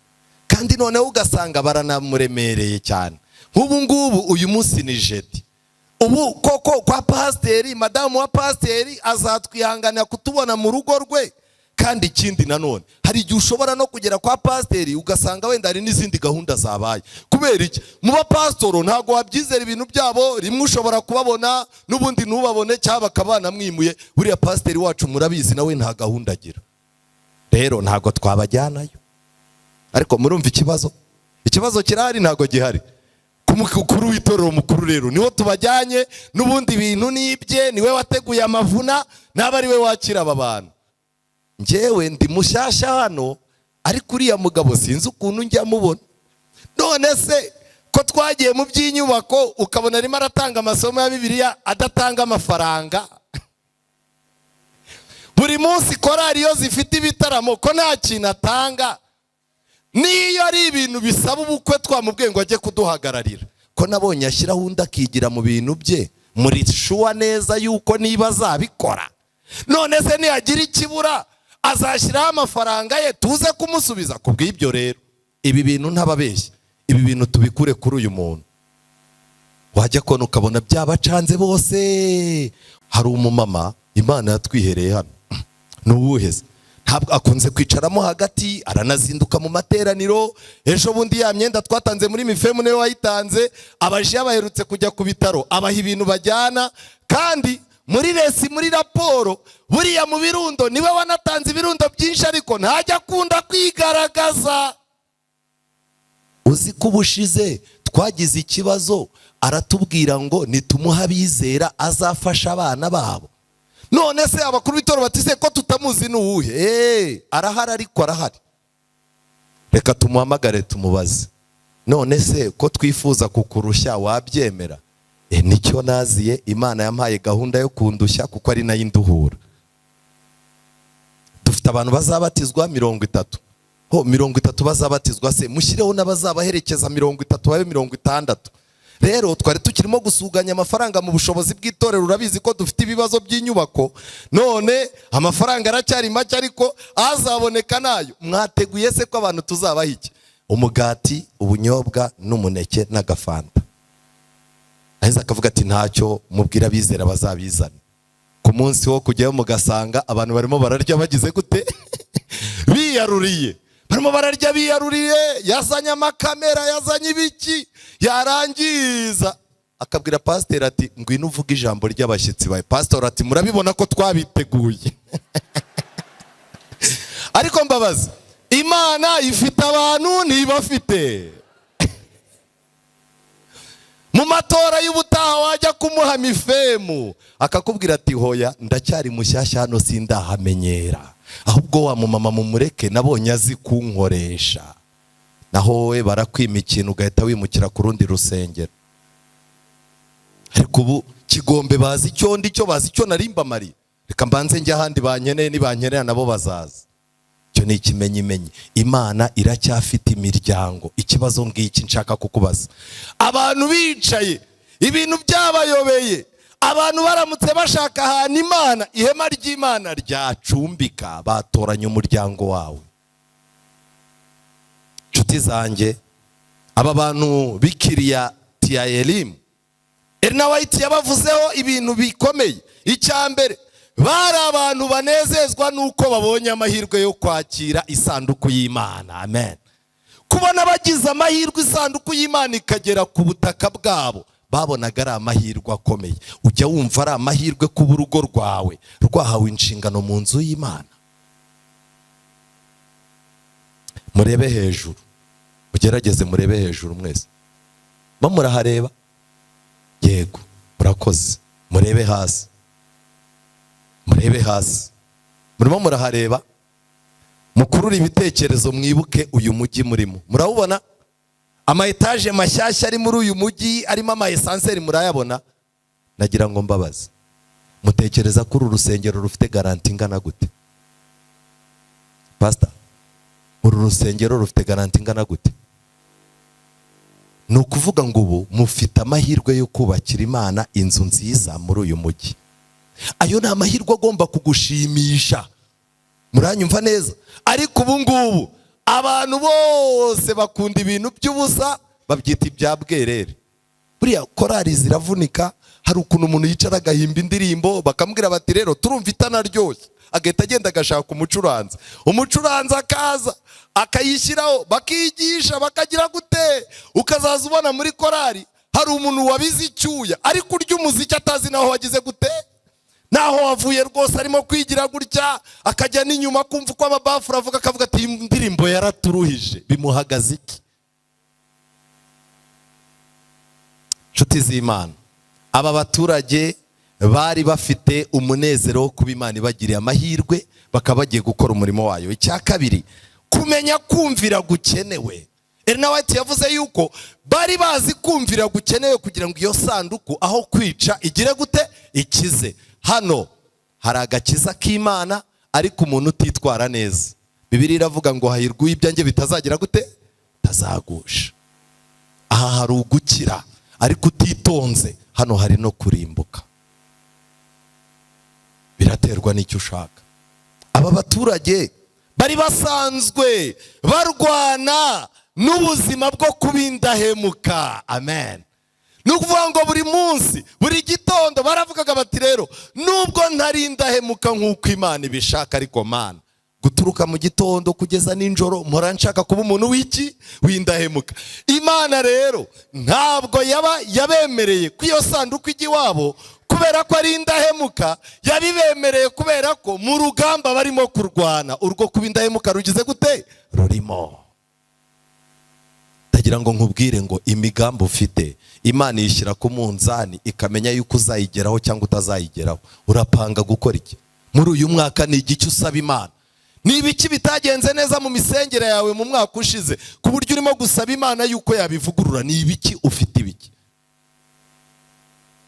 kandi noneho ugasanga baranamuremereye cyane. Nk'ubu ngubu uyu munsi ni jeudi, ubu koko kwa pasiteri, madamu wa pasiteri azatwihanganira kutubona mu rugo rwe. Kandi ikindi nanone, hari igihe ushobora no kugera kwa pasiteri ugasanga wenda hari n'izindi gahunda zabaye. Kubera iki? Mu bapasitoro ntago wabyizera ibintu byabo, rimwe ushobora kubabona n'ubundi ntubabone, cyangwa bakabana mwimuye. Buriya pasiteri wacu murabizi nawe nta gahunda agira, rero ntago twabajyanayo. Ariko murumva ikibazo kirahari ntago gihari. Kumukuru w'itorero mukuru rero niho tubajyanye, n'ubundi ibintu nibye, niwe wateguye amavuna, naba ari we wakira aba bantu. Njyewe ndi mushyashya hano, ariko uriya mugabo sinzi ukuntu njya mubona. None se ko twagiye mu by'inyubako ukabona arimo aratanga amasomo ya Bibiliya adatanga amafaranga? Buri munsi korari iyo zifite ibitaramo ko nta kintu atanga? niyo ari ibintu bisaba ubukwe twamubwiye ngo ajye kuduhagararira, ko nabonye ashyiraho undi akigira mu bintu bye, muri shuwa neza yuko niba azabikora. None se niyagira ikibura azashyiraho amafaranga ye tuze kumusubiza? Kubw'ibyo rero ibi bintu ntababeshya, ibi bintu tubikure kuri uyu muntu. Wajya kona ukabona byabacanze bose. Hari umumama Imana yatwihereye hano, n'uwuheze ntabwo akunze kwicaramo hagati, aranazinduka mu materaniro. Ejo bundi ya myenda twatanze muri Mifemu niwe wayitanze, abaje baherutse kujya ku bitaro abaha ibintu bajyana, kandi muri resi muri raporo buriya mu birundo niwe wanatanze ibirundo byinshi, ariko ntajya akunda kwigaragaza. Uzi ko ubushize twagize ikibazo aratubwira ngo nitumuha abizera azafasha abana babo. None se abakuru b'itoro batise ko tutamuzi n'uwuhe? Arahari, ariko arahari. Reka tumuhamagare tumubaze, none se ko twifuza kukurushya wabyemera? Nicyo naziye, Imana yampaye gahunda yo kundushya kuko ari nayo induhura. Dufite abantu bazabatizwa 30. 30 bazabatizwa, se mushyireho n'abazabaherekeza 30 babe 60. Rero twari tukirimo gusuganya amafaranga mu bushobozi bw'itorero. Urabizi ko dufite ibibazo by'inyubako, none amafaranga aracyari make, ariko azaboneka nayo. Mwateguye se ko abantu tuzabaha iki? Umugati, ubunyobwa n'umuneke n'agafanta. Aheza akavuga ati ntacyo, mubwira abizera bazabizana. Ku munsi wo kujyayo mugasanga abantu barimo bararya bagize gute? Biyaruriye. Barimo bararya biyaruriye, yazanye amakamera, yazanye ibiki, yarangiza akabwira pasiteri ati ngwino uvuga ijambo ry'abashyitsi bawe. Pasiteri ati murabibona ko twabiteguye. Ariko mbabaza, Imana ifite abantu ntibafite? Mu matora y'ubutaha wajya kumuha Mifemu akakubwira ati hoya ndacyari mushyashya hano sindahamenyera, ahubwo wa mumama mumureke nabonye azi kunkoresha. Naho we barakwima ikintu ugahita wimukira ku rundi rusengero. Ariko ubu Kigombe bazi icyo ndi cyo, bazi icyo narimba mari. Reka mbanze njya ahandi bankeneye, nibankenera nabo bazaza. Cyo ni ikimenyimenyi. Imana iracyafite imiryango. Ikibazo ngiki nshaka kukubaza, abantu bicaye ibintu byabayobeye, abantu baramutse bashaka ahantu Imana, ihema ry'Imana ryacumbika, batoranya umuryango wawe. Nshuti zanjye, aba bantu bikiriya Tiyaelimu, Ellen White yabavuzeho ibintu bikomeye. Icyambere, bari abantu banezezwa nuko babonye amahirwe yo kwakira isanduku y'Imana. Amen. Kubona bagize amahirwe isanduku y'Imana ikagera ku butaka bwabo, babonaga ari amahirwe akomeye. Ujya wumva ari amahirwe kuba urugo rwawe rwahawe inshingano mu nzu y'Imana. Murebe hejuru, ugerageze murebe hejuru mwese. Murahareba? Yego, murakoze. Murebe hasi, murebe hasi. Murimo murahareba? Mukurure ibitekerezo, mwibuke uyu mujyi murimo. Murabona ama etaje mashyashya ari muri uyu mujyi, arimo ama esanseri, murayabona? Nagira ngo mbabaze, mutekereza ko uru rusengero rufite garanti ingana gute? Pastor, uru rusengero rufite garanti ingana gute? Ni ukuvuga ngo ubu mufite amahirwe yo kubakira Imana inzu nziza muri uyu mujyi. Ayo ni amahirwe agomba kugushimisha. Muranyumva neza? Ariko ubu ngubu abantu bose bakunda ibintu by'ubusa, babyita ibya bwerere. Buriya korari ziravunika. Hari ukuntu umuntu yicara agahimba indirimbo, bakamubwira bati rero turumva itanaryoshye, agahita agenda agashaka umucuranzi. Umucuranzi akaza akayishyiraho, bakigisha, bakagira gute, ukazaza ubona muri korari hari umuntu wabize icyuya ariko urya umuziki atazi naho wagize gute, naho wavuye rwose, arimo kwigira gutya, akajya n'inyuma kumva uko amabafura avuga, akavuga ati indirimbo yaraturuhije. Bimuhagaze iki? Nshuti z'Imana, aba baturage bari bafite umunezero wo kuba Imana ibagiriye amahirwe, bakaba bagiye gukora umurimo wayo. Icya kabiri, kumenya kumvira gukenewe. Ellen White yavuze yuko bari bazi kumvira gukenewe kugira ngo iyo sanduku aho kwica igire gute, ikize. Hano hari agakiza k'Imana, ariko umuntu utitwara neza Bibiliya iravuga ngo hahirwa ibyanjye bitazagira gute, bitazagusha. Aha hari ugukira, ariko utitonze hano hari no kurimbuka. Biraterwa n'icyo ushaka. Aba baturage bari basanzwe barwana n'ubuzima bwo kubindahemuka. Amen. Nukuvuga ngo buri munsi, buri gitondo baravugaga bati rero nubwo ntarindahemuka nk'uko Imana ibishaka, ariko Mana, guturuka mu gitondo kugeza ninjoro mpora nshaka kuba umuntu w'indahemuka. Imana rero ntabwo yabemereye ko iyo sanduku ijya iwabo kubera ko ari indahemuka, yabibemereye kubera ko mu rugamba barimo kurwana, urwo kuba indahemuka rugize gute, rurimo. Ndagira ngo nkubwire ngo imigambi ufite Imana yishyira ku munzani ikamenya yuko uzayigeraho cyangwa utazayigeraho. Urapanga gukora iki muri uyu mwaka? Ni igiki usaba Imana? Ni ibiki bitagenze neza mu misengere yawe mu mwaka ushize ku buryo urimo gusaba Imana yuko yabivugurura? Ni ibiki ufite? Ibiki?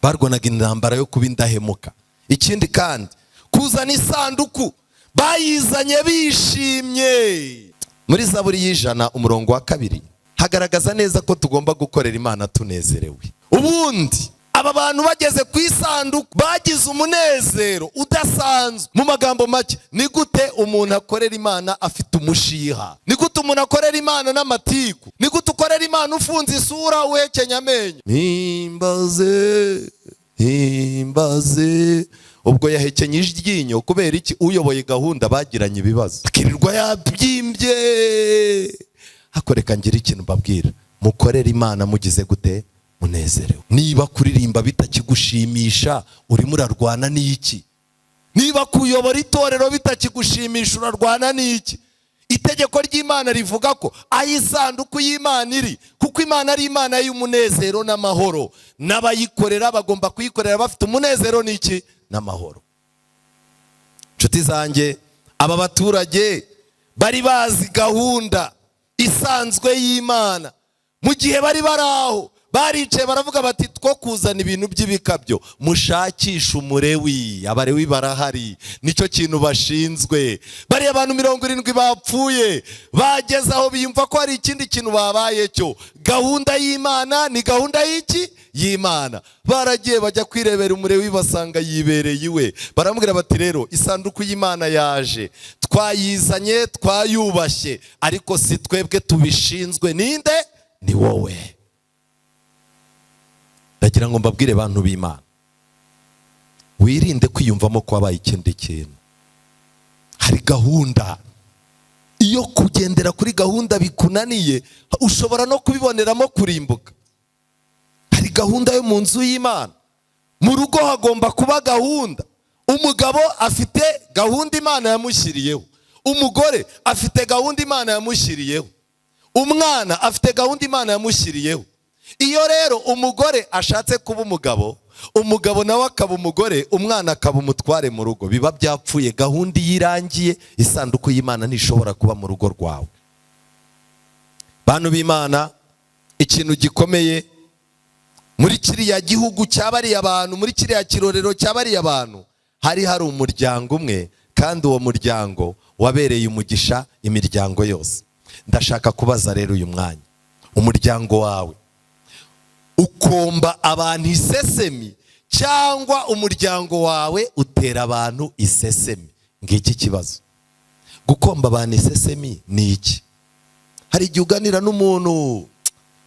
Barwanaga intambara yo kuba indahemuka. Ikindi kandi, kuzana isanduku bayizanye bishimye. Muri Zaburi y'ijana umurongo wa 2 hagaragaza neza ko tugomba gukorera Imana tunezerewe. Ubundi aba bantu bageze ku isanduku bagize umunezero udasanzwe. Mu magambo make, ni gute umuntu akorera Imana afite umushiha? Ni gute umuntu akorera Imana n'amatiku? Ni gute ukorera Imana ufunze isura uhekenya amenyo? Himbaze, himbaze. Ubwo yahekenye iryinyo kubera iki? Uyoboye gahunda bagiranye ibibazo, akirirwa yabyimbye. Hakoreka ngira ikintu mbabwira, mukorera Imana mugize gute, munezerewe. Niba kuririmba bitakigushimisha, urimo urarwana n'iki? Niba kuyobora itorero bitakigushimisha, urarwana n'iki? Itegeko ry'Imana rivuga ko ayisanduku y'Imana iri, kuko Imana ari Imana y'umunezero n'amahoro, n'abayikorera bagomba kuyikorera bafite umunezero n'iki, n'amahoro. Nshuti zanjye, aba baturage bari bazi gahunda isanzwe y'Imana. Mu gihe bari baraho baricaye baravuga bati two kuzana ibintu by'ibikabyo, mushakisha umurewi. Abarewi barahari, nicyo kintu bashinzwe. Bari abantu 70 bapfuye, bageze aho biyumva ko hari ikindi kintu babaye cyo. Gahunda y'Imana ni gahunda y'iki, y'Imana. Baragiye bajya kwirebera umurewi basanga yibereye iwe. Baramubwira bati rero isanduku y'Imana yaje, twayizanye twayubashye, ariko si twebwe tubishinzwe. Ninde? Ni wowe. Ndagira ngo mbabwire abantu b'Imana, wirinde kwiyumvamo ko wabaye ikindi kintu. Hari gahunda. Iyo kugendera kuri gahunda bikunaniye, ushobora no kubiboneramo kurimbuka. Hari gahunda yo mu nzu y'Imana. Mu rugo hagomba kuba gahunda. Umugabo afite gahunda Imana yamushyiriyeho, umugore afite gahunda Imana yamushyiriyeho, umwana afite gahunda Imana yamushyiriyeho. Iyo rero umugore ashatse kuba umugabo, umugabo nawe akaba umugore, umwana akaba umutware mu rugo, biba byapfuye. Gahunda irangiye, isanduku y'Imana ntishobora kuba mu rugo rwawe. Bantu b'Imana, ikintu gikomeye muri kiriya gihugu cyabariye abantu, muri kiriya kirorero cyabariye abantu, hari umuryango umwe, kandi uwo muryango wabereye umugisha imiryango yose. Ndashaka kubaza rero uyu mwanya, umuryango wawe ukomba abantu isesemi cyangwa umuryango wawe utera abantu isesemi? Ngiki kibazo. Gukomba abantu isesemi ni iki? Hari igihe uganira n'umuntu,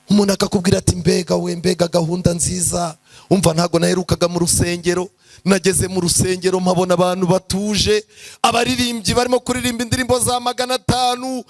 umuntu akakubwira ati mbega gahunda nziza, umva ntago naherukaga mu rusengero, nageze mu rusengero mpabona abantu batuje, abaririmbyi barimo kuririmba indirimbo za 500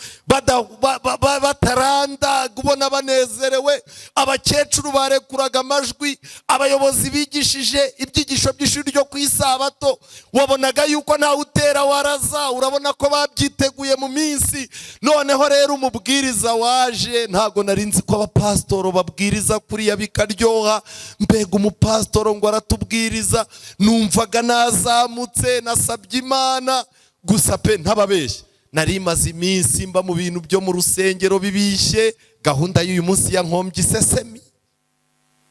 bataranda, ubona banezerewe, abakecuru barekuraga amajwi, abayobozi bigishije ibyigisho by'ishuri ryo ku isabato, wabonaga yuko ntawe utera waraza, urabona ko babyiteguye mu minsi. Noneho rero umubwiriza waje, ntago nari nzi ko abapasitoro babwiriza kuriya bikaryoha. Mbega umupasitoro ngo aratubwiriza, numvaga nazamutse, nasabye Imana. Gusa pe ntababeshye, nari maze iminsi mba mu bintu byo mu rusengero bibishye. Gahunda y'uyu munsi yankombye isesemi.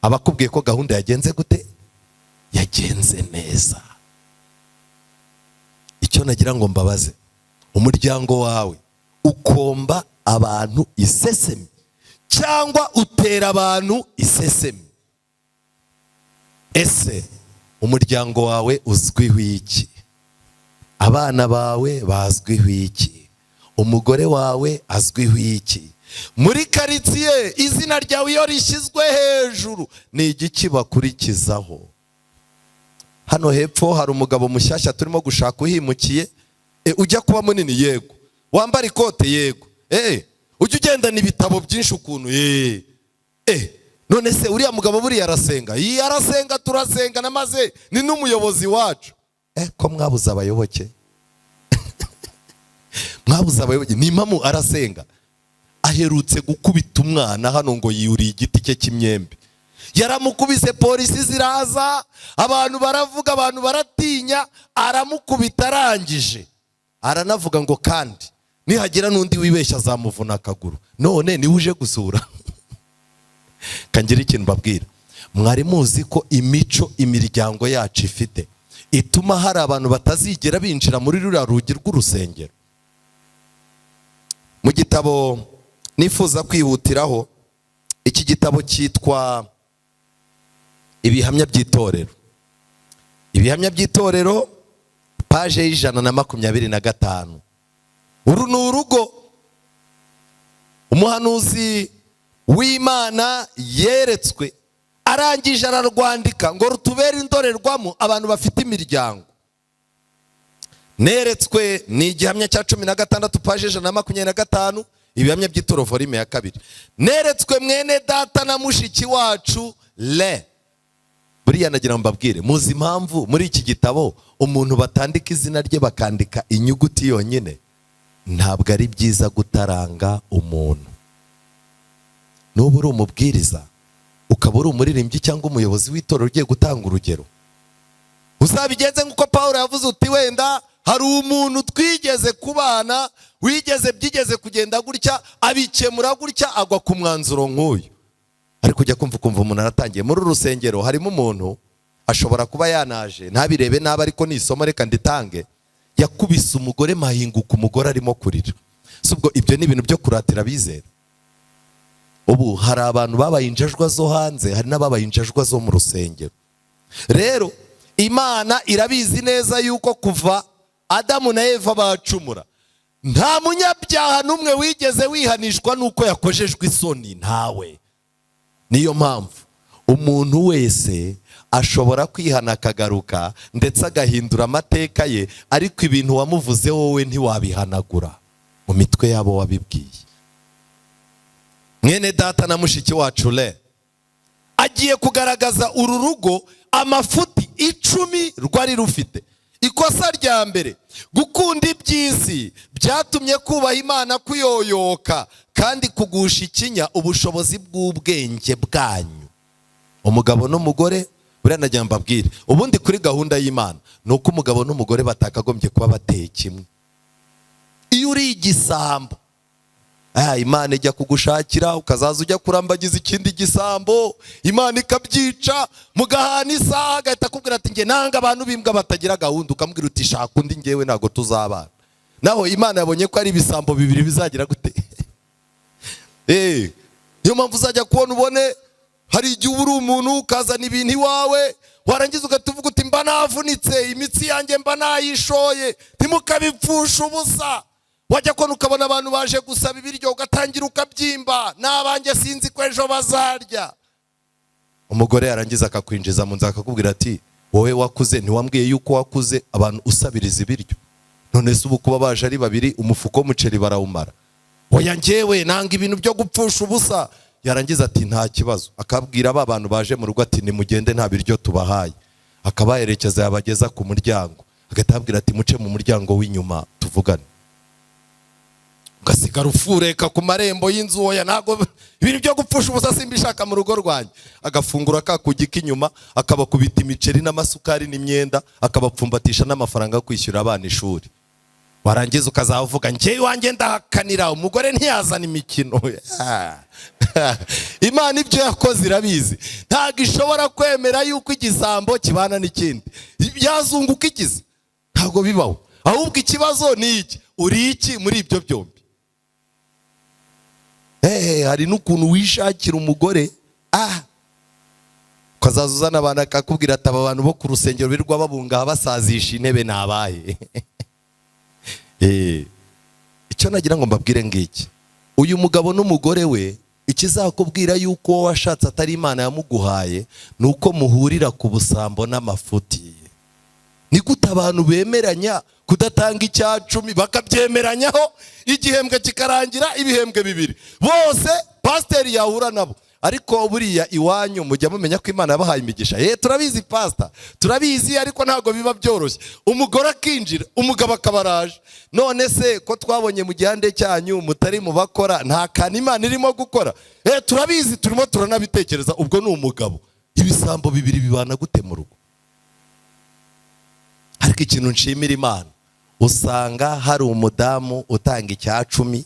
Abakubwiye ko gahunda yagenze gute? Yagenze neza. Icyo nagira ngo mbabaze, umuryango wawe ukomba abantu isesemi cyangwa utera abantu isesemi. Ese umuryango wawe uzwiho iki? Abana bawe bazwiho iki? Umugore wawe azwiho iki? Muri karitsiye izina ryawe iyo rishyizwe hejuru ni igiki bakurikizaho? Hano hepfo hari umugabo mushyashya turimo gushaka uhimukiye. Ujya kuba munini? Yego. Wambara ikote? Yego. Ujya ugendana ibitabo byinshi ukuntu? None se uriya mugabo buriya arasenga? Arasenga, turasenga namaze ni n'umuyobozi wacu. Ko mwabuze abayoboke? Mwabuze abayoboke? Ni impamvu arasenga. Aherutse gukubita umwana hano ngo yuriye igiti cye cy'imyembe. Yaramukubise, polisi ziraza, abantu baravuga, abantu baratinya, aramukubita arangije. Aranavuga ngo kandi nihagira n'undi wibeshya azamuvuna akaguru. None niwe uje gusura. Kangira ikintu mbabwira. Mwari muzi ko imico imiryango yacu ifite ituma hari abantu batazigera binjira muri ruriya rugi rw'urusengero? Mu gitabo nifuza kwihutiraho, iki gitabo cyitwa Ibihamya by'itorero. Ibihamya by'itorero, paje y'125. Uru ni urugo umuhanuzi w'Imana yeretswe, arangije ararwandika ngo rutubere indorerwamo abantu bafite imiryango. Neretswe ni igihamya cya 16, paje 125, Ibihamya by'itorero volume ya 2. Neretswe mwene data na mushiki wacu Le. Buriya nagira mbabwire, muzi impamvu muri iki gitabo umuntu batandika izina rye bakandika inyuguti yonyine? Ntabwo ari byiza gutaranga umuntu. Nubu uri umubwiriza, ukaba uri umuririmbyi cyangwa umuyobozi w'itorero ugiye gutanga urugero, uzabigenze nk'uko Pawulo yavuze uti wenda hari umuntu twigeze kubana, byigeze kugenda gutya, abikemura gutya, agwa ku mwanzuro nk'uyu. Ariko ujya kumva umuntu aratangiye. Muri urusengero harimo umuntu ashobora kuba yanaje ntabirebe nabi, ariko ni isomo reka nditange. Yakubise umugore mahinguka, umugore arimo kurira. Subwo ibyo ni ibintu byo kuratira bizera. Ubu hari abantu babaye injajwa zo hanze, hari n'ababaye injajwa zo mu rusengero. Rero Imana irabizi neza yuko kuva Adamu na Eva bacumura, nta munyabyaha n'umwe wigeze wihanishwa nuko yakojejwe isoni, ntawe. Niyo mpamvu umuntu wese ashobora kwihana akagaruka ndetse agahindura amateka ye, ariko ibintu wamuvuze wowe ntiwabihanagura mu mitwe yabo wabibwiye. Mwene data na mushiki wacu Le agiye kugaragaza uru rugo amafuti 10 rwari rufite. Ikosa rya mbere, gukunda iby'isi byatumye kubaha Imana kuyoyoka kandi kugusha ikinya ubushobozi bw'ubwenge bwanyu. Umugabo n'umugore, buriya nagira mbabwire, ubundi kuri gahunda y'Imana nuko umugabo n'umugore batakagombye kuba bateye kimwe. Iyo uri igisambo, Imana ijya kugushakira, ukazaza ujya kurambagiza ikindi gisambo, Imana ikabyica, mugahana isaha, agahita akubwira ati nge nanga abantu bimbwa batagira gahunda, ukamubwira uti shaka undi ngewe ntago tuzabana. Naho Imana yabonye ko ari ibisambo bibiri bizagira gute? Niyo mpamvu uzajya kubona ubone hari igihe uri umuntu ukazana ibintu iwawe, warangiza ugatuvuga uti mba navunitse, imitsi yanjye mba nayishoye, ntimukabipfusha ubusa. Wajya kubona ukabona abantu baje gusaba ibiryo, ugatangira ukabyimba, n'abanjye sinzi ko ejo bazarya. Umugore yarangiza akakwinjiza mu nzu akakubwira ati wowe wakuze, ntiwambwiye yuko wakuze abantu usabiriza ibiryo? None se ubu kuba baje ari babiri umufuko w'umuceri barawumara? Oya njyewe nanga ibintu byo gupfusha ubusa. Yarangiza ati nta kibazo, akabwira aba bantu baje mu rugo ati nimugende nta biryo tubahaye, akabaherekeza yabageza ku muryango, agatabwira ati muce mu muryango w'inyuma tuvugane. Ugasigara ufureka ku marembo y'inzu, oya ntago ibintu byo gupfusha ubusa simbishaka mu rugo rwanjye. Agafungura kakugi k'inyuma, akabakubita imiceri n'amasukari n'imyenda, akabapfumbatisha n'amafaranga yo kwishyura abana ishuri. Warangiza ukazavuga njye wanjye ndahakanira, umugore ntiyazana imikino. Imana ibyo yakoze irabizi, ntago ishobora kwemera yuko igisambo kibana n'ikindi. Yazunguka ikizi ntago bibaho. Ahubwo ikibazo ni iki, uri iki muri ibyo byombi? hari n'ukuntu wishakira umugore ukazaza uzana abantu akakubwira ati aba bantu bo ku rusengero birirwa babunga basazisha intebe ni abahe? Icyo nagira ngo mbabwire ngiki, uyu mugabo n'umugore we ikizakubwira yuko washatse atari Imana yamuguhaye ni uko muhurira ku busambo n'amafuti. Ni gute abantu bemeranya kudatanga icya 10 bakabyemeranyaho, igihembwe kikarangira ibihembwe bibiri bose pasiteri yahura nabo? Ariko buriya iwanyu mujya mumenya ko Imana yabahaye imigisha. Turabizi pastor, turabizi, ariko ntago biba byoroshye. Umugore akinjira, umugabo akabaraje. None se ko twabonye mu gihande cyanyu mutari mu bakora, nta kantu Imana irimo gukora? Turabizi, turimo turanabitekereza. Ubwo ni umugabo. Ibisambo bibiri bibana gute mu rugo? Ariko ikintu nshimira Imana, usanga hari umudamu utanga icya 10.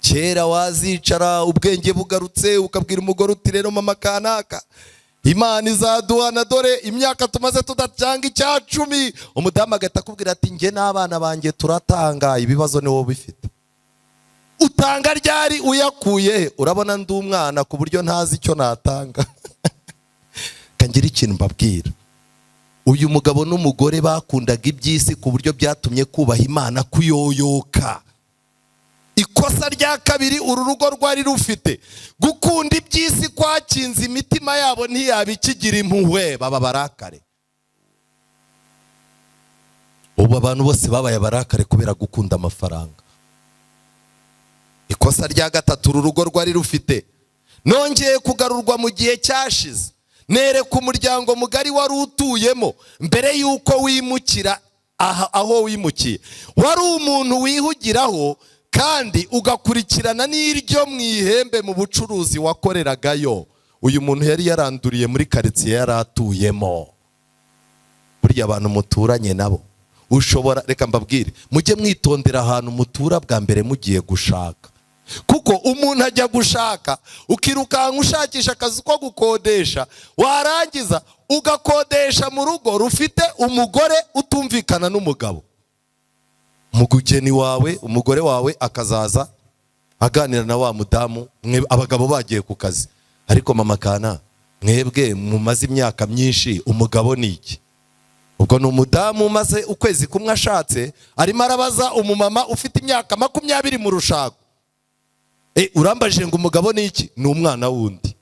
Kera wazicara ubwenge bugarutse ukabwira umugore uti rero mama kanaka, Imana izaduhana, dore imyaka tumaze tudatanga icya 10. Umudamu agahita akubwira ati njye n'abana banjye turatanga, ibibazo ni wowe bifite. Utanga ryari? Uyakuye? Urabona ndi umwana ku buryo ntazi icyo natanga. Kangira ikintu mbabwira, uyu mugabo n'umugore bakundaga iby'isi ku buryo byatumye kubaha Imana kuyoyoka. Ikosa rya kabiri uru rugo rwari rufite, gukunda iby'isi kwakinze imitima yabo, ntiyabikigira impuhwe, baba barakare. Ubu abantu bose babaye barakare kubera gukunda amafaranga. Ikosa rya gatatu uru rugo rwari rufite, nongeye kugarurwa mu gihe cyashize, nereka umuryango mugari wari utuyemo mbere yuko wimukira aho wimukiye. Wari umuntu wihugiraho kandi ugakurikirana n'iryo mu ihembe mu bucuruzi wakoreragayo. Uyu muntu yari yaranduriye muri quartier yari atuyemo. Burya abantu muturanye nabo ushobora, reka mbabwire, mujye mwitondera ahantu mutura bwa mbere mugiye gushaka. Kuko umuntu ajya gushaka ukirukanka ushakisha akazi ko gukodesha, warangiza ugakodesha mu rugo rufite umugore utumvikana n'umugabo. Umugeni wawe, umugore wawe akazaza aganira na wa mudamu, abagabo bagiye ku kazi. Ariko mama kana, mwebwe mumaze imyaka myinshi, umugabo ni iki? Ubwo ni umudamu maze ukwezi kumwe ashatse, arimo arabaza umumama ufite imyaka 20 mu rushako. Urambaje ngo umugabo ni iki? Ni umwana wundi.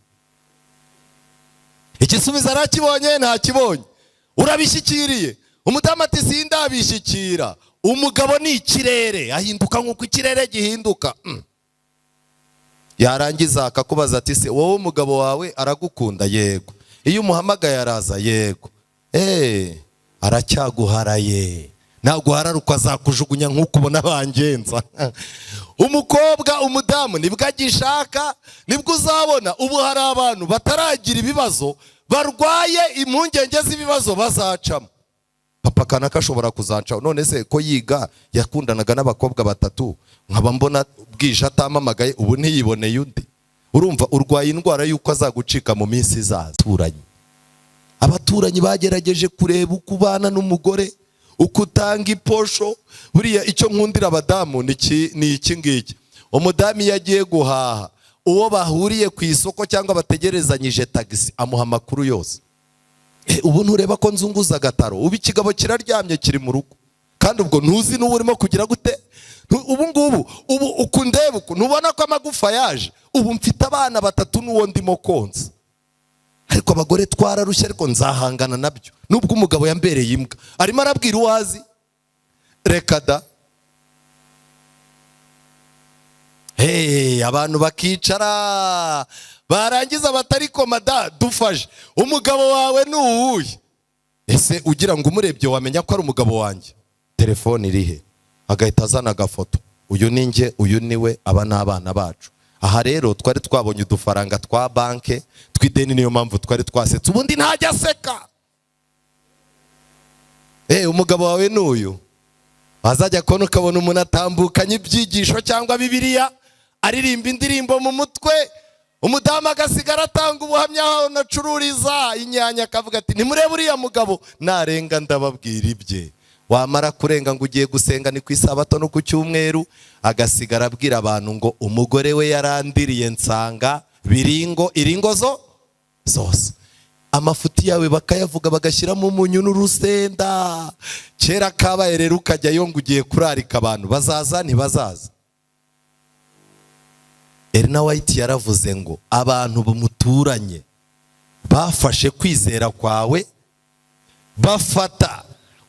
Igisubizo arakibonye ntakibonye? Urabishyikiriye? Umudamu ati sindabishyikira. Umugabo ni ikirere, ahinduka nk'uko ikirere gihinduka. Yarangiza akakubaza ati se wowe umugabo wawe aragukunda? Yego. Iyo umuhamagaye araza? Yego. Aracyaguharaye, naguhararuka azakujugunya nk'uko ubona bangenza. Umukobwa, umudamu nibwo agishaka, nibwo uzabona ubu hari abantu bataragira ibibazo, barwaye impungenge z'ibibazo bazacamo. Papa kanaka ashobora kuzaca, none se ko yiga yakundanaga n'abakobwa 3, nkaba mbona bwije atamamagaye, ubu ntiyiboneye undi. Urumva urwaye indwara yuko azagucika mu minsi izaza. Abaturanyi bagerageje kureba uko ubana n'umugore, uko utanga iposho. Buriya icyo nkundira abadamu ni iki ngiki, umudamu yagiye guhaha, uwo bahuriye ku isoko cyangwa bategerezanyije taxi amuha amakuru yose. Ubu ntureba ko nzunguza agataro, ubu ikigabo kiraryamye kiri mu rugo, kandi ubwo ntuzi n'ubu urimo kugira gute. Ubu ukundeba uko ntubona ko amagufa yaje. Ubu mfite abana 3 n'uwo ndimo konsa. Ariko abagore twararushye, ariko nzahangana nabyo. Nubwo umugabo yambereye imbwa, arimo arabwira uwazi, reka da. Abantu bakicara barangiza batari komada, dufashe umugabo wawe ni uwuhe? Ese ugira ngo umurebye wamenya ko ari umugabo wanjye? Telefone irihe? Agahita azana agafoto, uyu ni njye, uyu niwe, aba n'abana bacu. Aha rero twari twabonye udufaranga twa banke tw'ideni, niyo mpamvu twari twasetse. Ubundi ntajya aseka. Umugabo wawe ni uyu? Azajya kubona ukabona umuntu atambukanye ibyigisho cyangwa Bibiliya, aririmba indirimbo mu mutwe, umudamu agasigara atanga ubuhamya aho nacururiza inyanya, akavuga ati nimurebe uriya mugabo, narenga ndababwira ibye. wamara kurenga ngo ugiye gusenga ni ku isabato no ku cyumweru, agasigara abwira abantu ngo umugore we yarandiriye nsanga iringo zose. Amafuti yawe bakayavuga bagashyiramo umunyu n'urusenda. Kera kabaye rero ukajyayo ngo ugiye kurarika abantu, bazaza ntibazaza. Elena White yaravuze ngo abantu bamuturanye bafashe kwizera kwawe,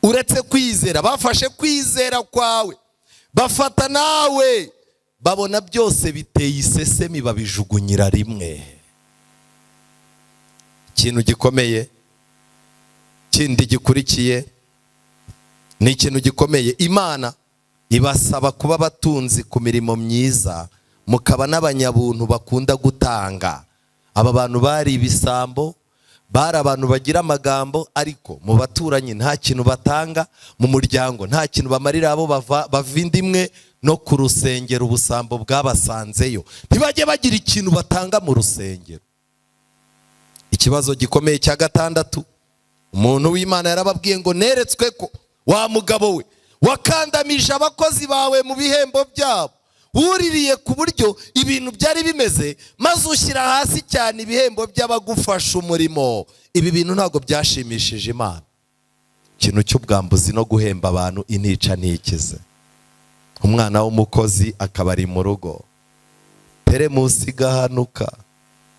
uretse kwizera, bafashe kwizera kwawe, bafata nawe, babona byose biteye isesemi, babijugunyira rimwe. Ikintu gikomeye kindi gikurikiye ni ikintu gikomeye. Imana ibasaba kuba batunzi ku mirimo myiza, mukaba n'abanyabuntu bakunda gutanga. Aba bantu bari ibisambo, bari abantu bagira amagambo, ariko mu baturanyi nta kintu batanga, mu muryango nta kintu bamarira abo bavindimwe, no ku rusengero ubusambo bwabasanzeyo, ntibajye bagira ikintu batanga mu rusengero. Ikibazo gikomeye cya gatandatu, umuntu w'Imana yarababwiye ngo neretswe ko wa mugabo we wakandamije abakozi bawe mu bihembo byabo, wuririye ku buryo ibintu byari bimeze, maze ushyira hasi cyane ibihembo by'abagufasha umurimo. Ibi bintu ntabwo byashimishije Imana. Ikintu cy'ubwambuzi no guhemba abantu intica ntikize. Umwana w'umukozi akaba ari mu rugo, teremusi igahanuka.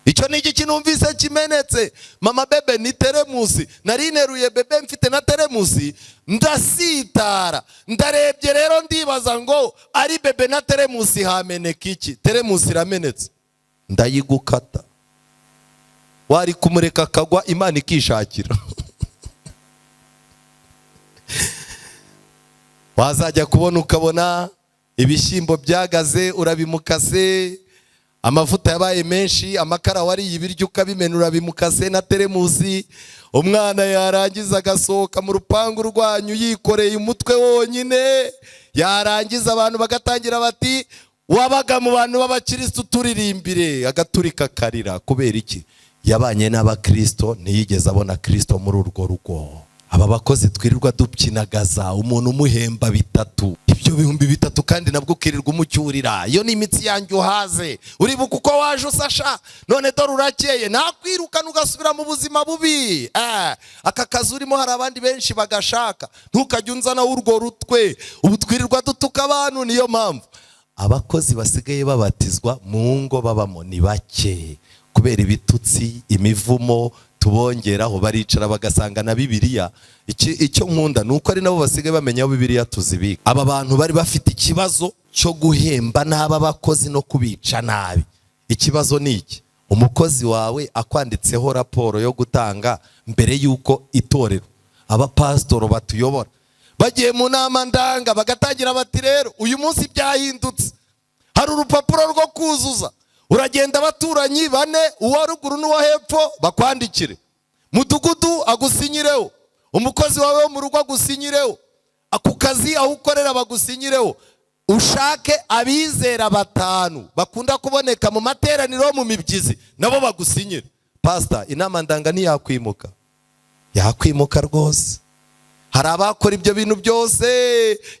Icyo ni iki numvise kimenetse, mama bebe ni teremusi, narineruye bebe mfite na teremusi, ndasitara, ndarebye rero ndibaza ngo ari bebe na teremusi hameneka iki? Teremusi iramenetse, ndayigukata. Wari kumureka akagwa Imana ikishakira. Wazajya kubona ukabona ibishyimbo byagaze urabimukase, amavuta yabaye menshi, amakara wariye ibiryo ukabimenura bimukase na teremusi. Umwana yarangiza agasohoka mu rupangu rwanyu yikoreye umutwe wonyine, yarangiza abantu bagatangira bati wabaga mu bantu b'abakristo turirimbire, agaturika karira. Kubera iki? Yabanye n'abakristo, ntiyigeze abona Kristo muri urwo rugo. Aba bakozi twirirwa dupyinagaza, umuntu umuhemba 3, ibyo 3,000 kandi nabwo ukirirwa umucyurira. Iyo ni imitsi yanjye uhaze, uribuka uko waje usasha, none dore urakeye, nakwirukana ugasubira mu buzima bubi. Aka kazi urimo hari abandi benshi bagashaka, ntukajya unzana urwo rutwe. Ubu twirirwa dutuka abantu. Niyo mpamvu abakozi basigaye babatizwa mu ngo babamo ni bake, kubera ibitutsi, imivumo tubongeraho. Baricara bagasanga na Bibiliya. Icyo nkunda nuko ari nabo basigaye bamenya aho Bibiliya tuzibika. Aba bantu bari bafite ikibazo cyo guhemba n'aba bakozi no kubica nabi. Ikibazo ni iki? Umukozi wawe akwanditseho raporo yo gutanga mbere yuko itorero, abapasitoro batuyobora bagiye mu nama ndanga bagatangira bati rero uyu munsi byahindutse, hari urupapuro rwo kuzuza. Uragenda abaturanyi 4, uwa ruguru n'uwa hepfo bakwandikire, mudugudu agusinyireho, umukozi wawe wo mu rugo agusinyireho, aku kazi aho ukorera bagusinyireho. Ushake abizera 5 bakunda kuboneka mu materaniro mu mibyizi, nabo bagusinyire. Pastor, inama ndanga ntiyakwimuka? Yakwimuka rwose. Hari abakora ibyo bintu byose,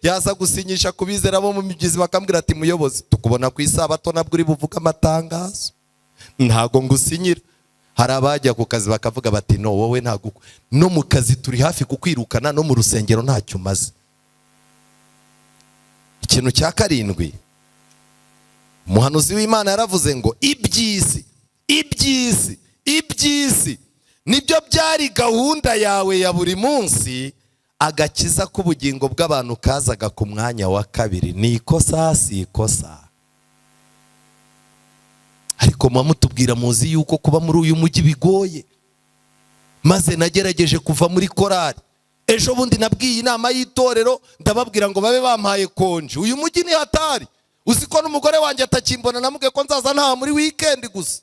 yaza gusinyisha kubizera bo mu mibyizi, bakambwira ati muyobozi, tukubona ku isabato nabwo uri buvuga amatangazo, ntago ngusinyira. Hari abajya ku kazi bakavuga bati no, wowe ntago, no mu kazi turi hafi kukwirukana, no mu rusengero ntacyo umaze. Ikintu cya 7, umuhanuzi w'Imana yaravuze ngo ibyisi nibyo byari gahunda yawe ya buri munsi, agakiza k'ubugingo bw'abantu kazaga ku mwanya wa 2. Ni ikosa si ikosa? Ariko mutubwira muzi yuko kuba muri uyu mujyi bigoye. Maze nagerageje kuva muri korari, ejo bundi nabwiye inama y'itorero ndababwira ngo babe bampaye konje. Uyu mujyi ni hatari. Uziko n'umugore wanjye atakimbona, namubwiye ko nzaza nta muri weekend gusa.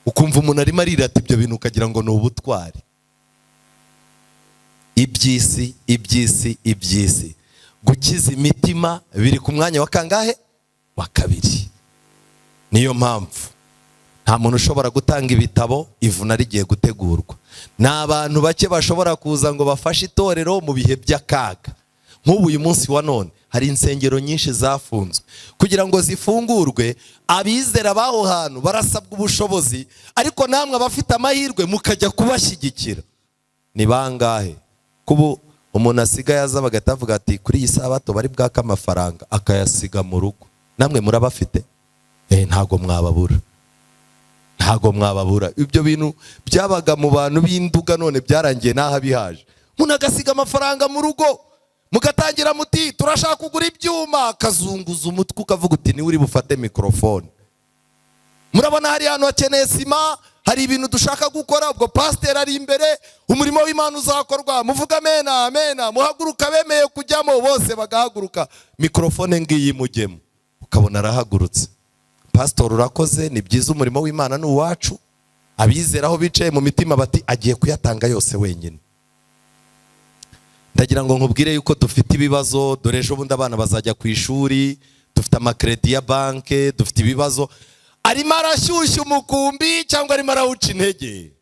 Ukumva umuntu arimo arira ati ibyo bintu ukagira ngo ni ubutwari. Ibyisi gukiza imitima biri ku mwanya wa kangahe? Wa 2. Niyo mpamvu nta muntu ushobora gutanga ibitabo ivuna rigiye gutegurwa. Ni abantu bake bashobora kuza ngo bafashe itorero mu bihe by'akaga. Nk'ubu uyu munsi wa none hari insengero nyinshi zafunzwe. Kugira ngo zifungurwe, abizera baho hantu barasabwa ubushobozi, ariko namwe abafite amahirwe mukajya kubashyigikira. Ni bangahe kubu umuntu asigaye aza bagatavuga ati kuri iyi sabato bari bwaka amafaranga akayasiga mu rugo? Namwe murabafite? Ntago mwababura. Ntago mwababura. Ibyo bintu byabaga mu bantu b'induga none byarangiye naho bihaje. Umuntu agasiga amafaranga mu rugo, mugatangira muti turashaka kugura ibyuma, akazunguza umutwe ukavuga uti niwe uri bufate mikrofone. Murabona hari hano hakeneye sima, hari ibintu dushaka gukora, ubwo pasiteri ari imbere, umurimo w'Imana uzakorwa, muvuga amena amena, muhaguruka bemeye kujyamo, bose bagahaguruka, mikrofone ngiyi mujyemo, ukabona arahagurutse. Pastor urakoze, ni byiza, umurimo w'Imana ni uwacu. Abizera aho bicaye mu mitima bati agiye kuyatanga yose wenyine. Ndagira ngo nkubwire yuko dufite ibibazo, dore ejo bundi abana bazajya ku ishuri, dufite amakredi ya banke, dufite ibibazo. Arimo arashyushya umukumbi cyangwa arimo arawuca intege,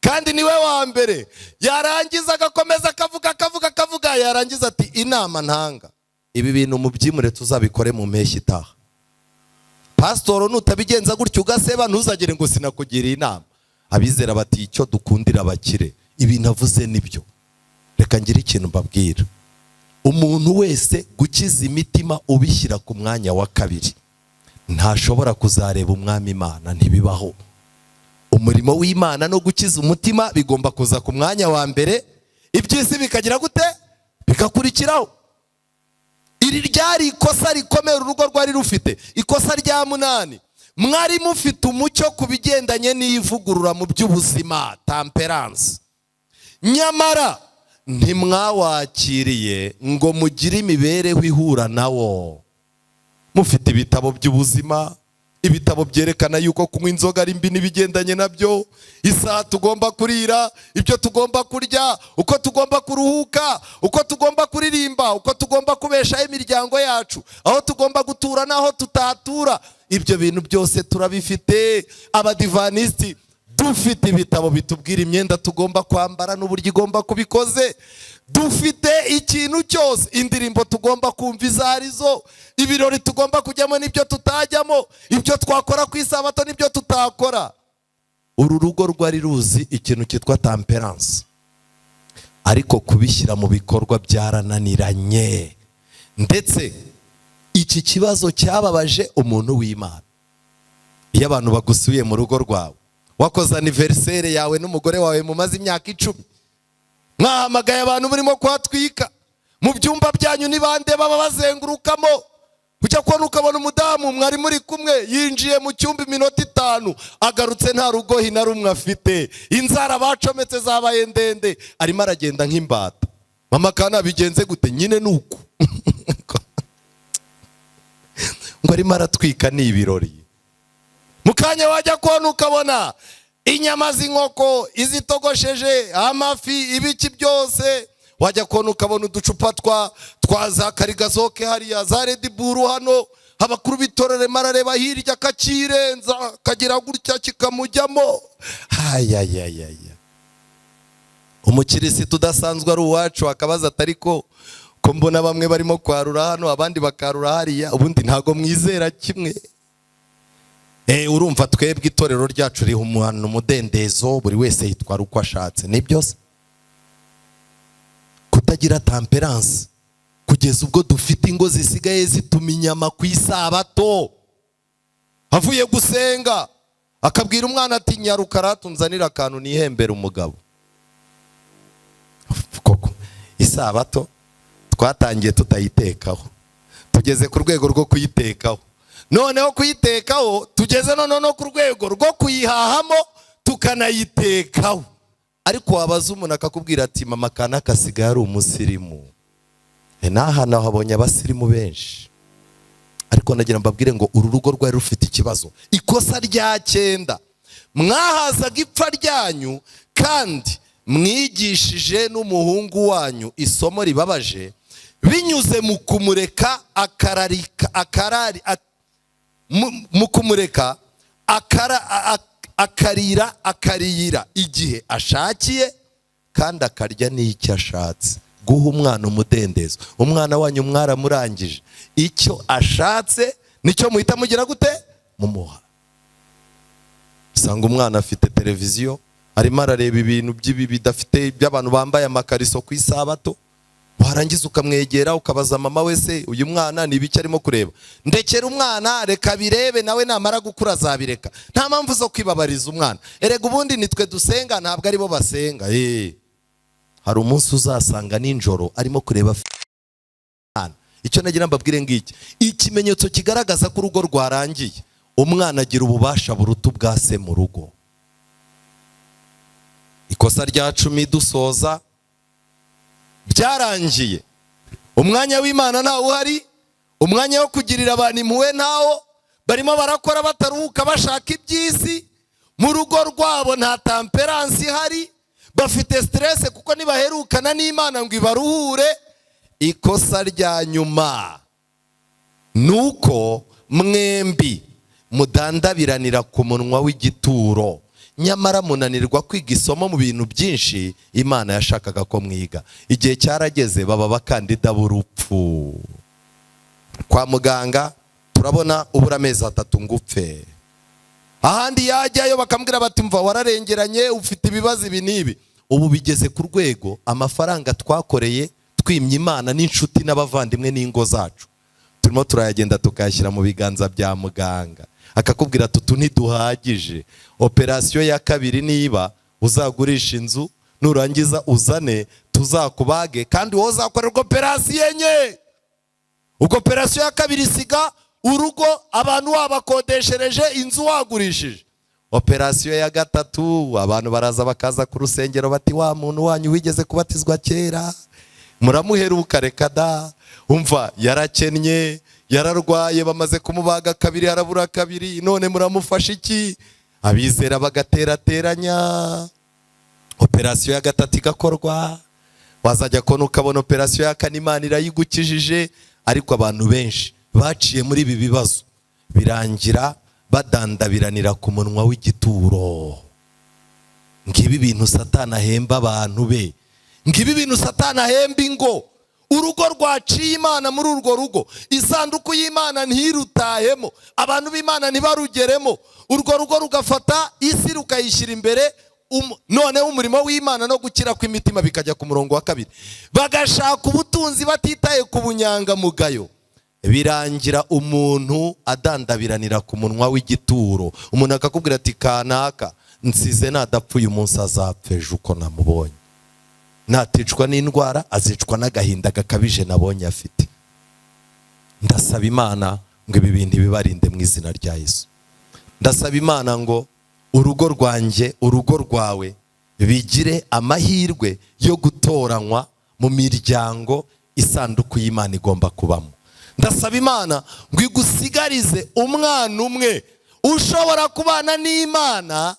kandi niwe wa mbere. Yarangiza agakomeza akavuga, yarangiza ati inama ntanga, ibi bintu mubyimure tuzabikore mu mpeshyi itaha. Pastor nutabigenza gutyo ugaseba, ntuzagire ngo sinakugiriye inama. Abizera bati icyo dukundira abakire, ibi navuze nibyo. Reka ngire ikintu mbabwira, umuntu wese gukiza imitima ubishyira ku mwanya wa kabiri ntashobora kuzareba umwami Imana, ntibibaho. Umurimo w'Imana no gukiza umutima bigomba kuza ku mwanya wa mbere, iby'isi bikagira gute? Bikakurikiraho. Iri ryari ikosa rikomeye urugo rwari rufite. Ikosa rya 8, mwari mufite umucyo ku bigendanye n'ivugurura mu by'ubuzima, temperance, nyamara ntimwawakiriye ngo mugire imibereho ihura nawo. Mufite ibitabo by'ubuzima, ibitabo byerekana yuko kunywa inzoga ari mbi n'ibigendanye nabyo, isaha tugomba kurira, ibyo tugomba kurya, uko tugomba kuruhuka, uko tugomba kuririmba, uko tugomba kubeshaho imiryango yacu, aho tugomba gutura n'aho tutatura. Ibyo bintu byose turabifite. Abadivanisiti dufite ibitabo bitubwira imyenda tugomba kwambara n'uburyo igomba kubikoze. Dufite ikintu cyose, indirimbo tugomba kumva izo arizo, ibirori tugomba kujyamo n'ibyo tutajyamo, ibyo twakora ku isabato n'ibyo tutakora. Uru rugo rwari ruzi ikintu cyitwa temperance, ariko kubishyira mu bikorwa byarananiranye. Ndetse iki kibazo cyababaje umuntu w'Imana. Iyo abantu bagusuye mu rugo rwawe, wakoze anniversaire yawe n'umugore wawe mumaze imyaka 10, mwahamagaye abantu murimo kwatwika, mu byumba byanyu ni bande baba bazengurukamo, ujya kubona ukabona umudamu mwari muri kumwe yinjiye mu cyumba iminota 5 agarutse nta rugohi na rumwe afite, inzara bacometse zabaye ndende, arimo aragenda nk'imbata. Mama kana bigenze gute? Nyine nuko ngo arimo aratwika ni ibirori. Mukanya wajya kubona ukabona inyama z'inkoko, izitogosheje, amafi, ibiki byose. Wajya kubona ukabona uducupa twa za karigasoke hariya, za Red Bull hano, abakuru bitorere marareba hirya kakirenza, kagira gutya kikamujyamo. Hayayayaya. Umukirisi tudasanzwe ari uwacu akabaza atariko ko mbona bamwe barimo kwarura hano abandi bakarura hariya, ubundi ntago mwizera kimwe. Urumva twebwe itorero ryacu riha umuhano umudendezo, buri wese yitwara uko ashatse. Ni byose kutagira temperance, kugeza ubwo dufite ingo zisigaye zituma inyama ku isabato. Avuye gusenga akabwira umwana ati nyarukara tunzanira akantu nihembera umugabo. Koko isabato twatangiye tutayitekaho, tugeze ku rwego rwo kuyitekaho. Noneho kuyitekaho tugeze no ku rwego rwo kuyihahamo tukanayitekaho. Ariko wabaza umuntu akakubwira ati mama kana kasigaye ari umusirimu. Naha naho habonye abasirimu benshi. Ariko nagira mbabwire ngo uru rugo rwari rufite ikibazo. Ikosa rya 9, mwahazaga ipfa ryanyu kandi mwigishije n'umuhungu wanyu isomo ribabaje binyuze mu kumureka mu kumureka akariyira igihe ashakiye kandi akarya n'icyo ashatse. Guha umwana umudendezo. Umwana wanyu mwaramurangije, icyo ashatse nicyo muhita mugira gute? Mumuha. Usanga umwana afite televiziyo arimo arareba ibintu by'ibi bidafite by'abantu bambaye amakariso ku isabato, warangiza ukamwegera ukabaza mama wese uyu mwana ni ibiki arimo kureba. Ndekera umwana, reka birebe, nawe namara gukura azabireka. Nta mpamvu zo kwibabariza umwana. Erega ubundi nitwe dusenga, ntabwo aribo basenga. Hari umunsi uzasanga ninjoro arimo kureba mwana. Icyo nagira mbabwire ngiki, ikimenyetso kigaragaza ko urugo rwarangiye, umwana agira ububasha buruta ubwa se mu rugo. Ikosa rya 10 dusoza, byarangiye, umwanya w'Imana ntawo uhari, umwanya wo kugirira abantu impuhwe ntawo, barimo barakora bataruhuka bashaka iby'isi, mu rugo rwabo nta temperance ihari, bafite stress kuko nibaherukana n'Imana ngo ibaruhure. Ikosa rya nyuma nuko mwembi mudandabiranira ku munwa w'igituro, nyamara munanirwa kwiga isomo mu bintu byinshi Imana yashakaga ko mwiga. Igihe cyarageze baba bakandida b'urupfu. Kwa muganga turabona ubura amezi 3 ngo upfe, ahandi yajyayo bakambwira bati mva wararengeranye, ufite ibibazo ibi n'ibi. Ubu bigeze ku rwego amafaranga twakoreye twimye Imana n'inshuti n'abavandimwe n'ingo zacu turimo turayagenda tukayashyira mu biganza bya muganga, akakubwira tutu ntiduhagije, operasiyo ya 2 niba uzagurisha inzu nurangiza uzane tuzakubage, kandi wowe uzakorerwa operasiyo enye. Uko operasiyo ya 2 isiga urugo abantu wabakodeshereje, inzu wagurishije. Operasiyo ya 3 abantu baraza bakaza ku rusengero bati wa muntu wanyu wigeze kubatizwa kera muramuheruka, reka da, umva yarakennye yararwaye, bamaze kumubaga 2 harabura 2, none muramufasha iki? Abizera bagaterateranya, operasiyo ya 3 igakorwa, wazajya kona ukabona operasiyo ya 4 Imana irayigukijije. Ariko abantu benshi baciye muri ibi bibazo birangira badandabiranira ku munwa w'igituro. Ngibi bintu Satani ahemba abantu be, ngibi bintu Satani ahemba ingo. Urugo rwaciye Imana muri urwo rugo, isanduku y'Imana ntirutahemo, abantu b'Imana ntibarugeremo, urwo rugo rugafata isi rukayishyira imbere, none umurimo w'Imana no gukira kw'imitima bikajya ku murongo wa 2. Bagashaka ubutunzi batitaye ku bunyangamugayo, birangira umuntu adandabiranira ku munwa w'igituro. Umuntu akakubwira ati kanaka nsize nadapfuye umunsi azapfa ejo uko namubonye, naticwa n'indwara azicwa n'agahinda gakabije nabonye afite. Ndasaba Imana ngo ibi bintu bibarinde mu izina rya Yesu. Ndasaba Imana ngo urugo rwanjye, urugo rwawe bigire amahirwe yo gutoranywa mu miryango isanduku y'Imana igomba kubamo. Ndasaba Imana ngo igusigarize umwana umwe ushobora kubana n'Imana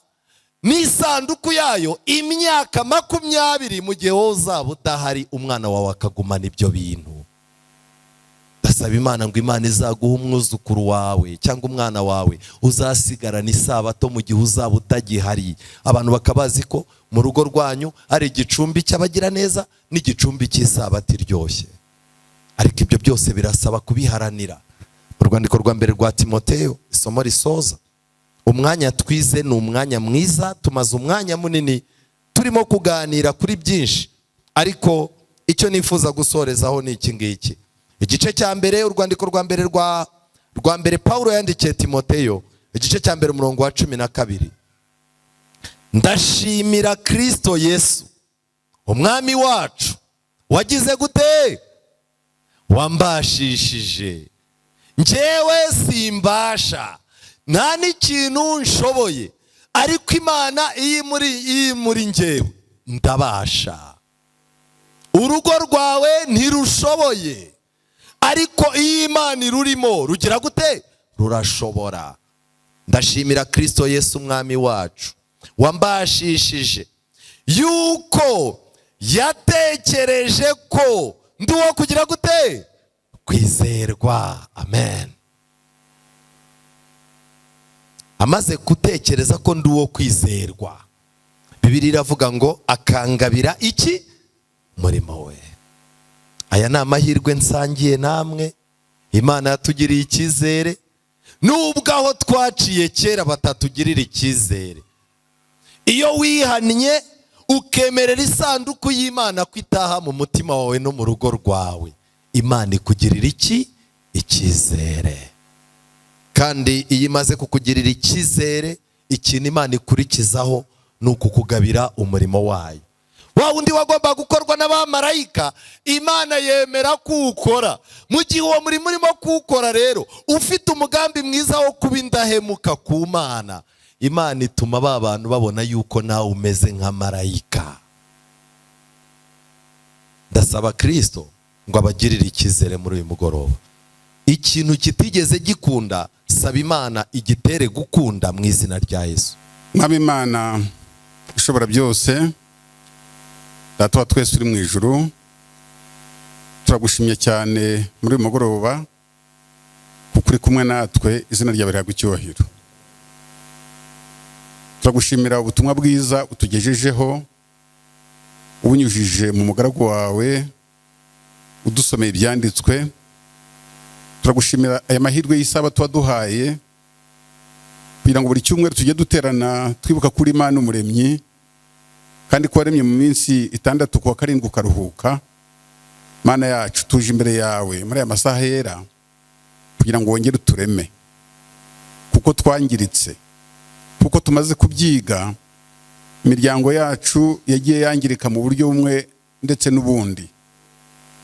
n'isanduku yayo imyaka 20, mu gihe wowe uzaba udahari umwana wawe akagumana ibyo bintu. Ndasaba Imana ngo Imana izaguha umwuzukuru wawe cyangwa umwana wawe uzasigarana isabato mu gihe uzaba utagihari. Abantu bakabazi ko mu rugo rwanyu ari igicumbi cy'abagira neza n'igicumbi cy'isabato iryoshye. Ariko ibyo byose birasaba kubiharanira. Mu rwandiko rwa mbere rwa Timoteyo isomo risoza, umwanya twize ni umwanya mwiza, tumaze umwanya munini turimo kuganira kuri byinshi, ariko icyo nifuza gusorezaho ni iki ngiki. Igice cya mbere, urwandiko rwa mbere Paulo yandikiye Timoteyo, igice cya mbere umurongo wa 12. Ndashimira Kristo Yesu umwami wacu, wagize gute? Wambashishije. Njyewe simbasha, nta n'ikintu nshoboye, ariko Imana iyi muri njyewe ndabasha. Urugo rwawe ntirushoboye, ariko iyi Imana irurimo rugira gute? Rurashobora. Ndashimira Kristo Yesu umwami wacu wambashishije yuko yatekereje ko ndi uwo kugira gute? Kwizerwa. Amen. amaze gutekereza ko ndi uwo kwizerwa, Bibiliya iravuga ngo akangabira iki? Umurimo we. Aya ni amahirwe nsangiye namwe. Imana yatugiriye icyizere, nubwo aho twaciye kera batatugirira icyizere. Iyo wihannye ukemerera isanduku y'Imana ko itaha mu mutima wawe no mu rugo rwawe, Imana ikugirira iki? Icyizere. Kandi iyo imaze kukugirira icyizere, ikintu Imana ikurikizaho ni ukukugabira umurimo wayo. Wa wundi wagomba gukorwa n'abamarayika, Imana yemera kuwukora. Mu gihe uwo murimo urimo kuwukora rero, ufite umugambi mwiza wo kuba indahemuka ku Mana, Imana ituma ba bantu babona yuko nawe umeze nka marayika. Ndasaba Kristo ngo abagirire icyizere muri uyu mugoroba. Ikintu kitigeze gikunda, saba Imana igitere gukunda mu izina rya Yesu.
Mwami Imana ishobora byose, Data wa twese uri mu ijuru, turagushimye cyane muri uyu mugoroba kuko uri kumwe natwe, izina ryawe rihabwe icyubahiro. Turagushimira ubutumwa bwiza utugejejeho, ubunyujije mu mugaragu wawe udusomeye ibyanditswe. Turagushimira aya mahirwe y'Isabato waduhaye kugira ngo buri cyumweru tujye duterana twibuka kuri Imana umuremyi, kandi ko waremye mu minsi 6 kuwa 7 ukaruhuka. Mana yacu, tuje imbere yawe muri aya masaha yera kugira ngo wongere utureme, kuko twangiritse, kuko tumaze kubyiga. Imiryango yacu yagiye yangirika mu buryo bumwe ndetse n'ubundi,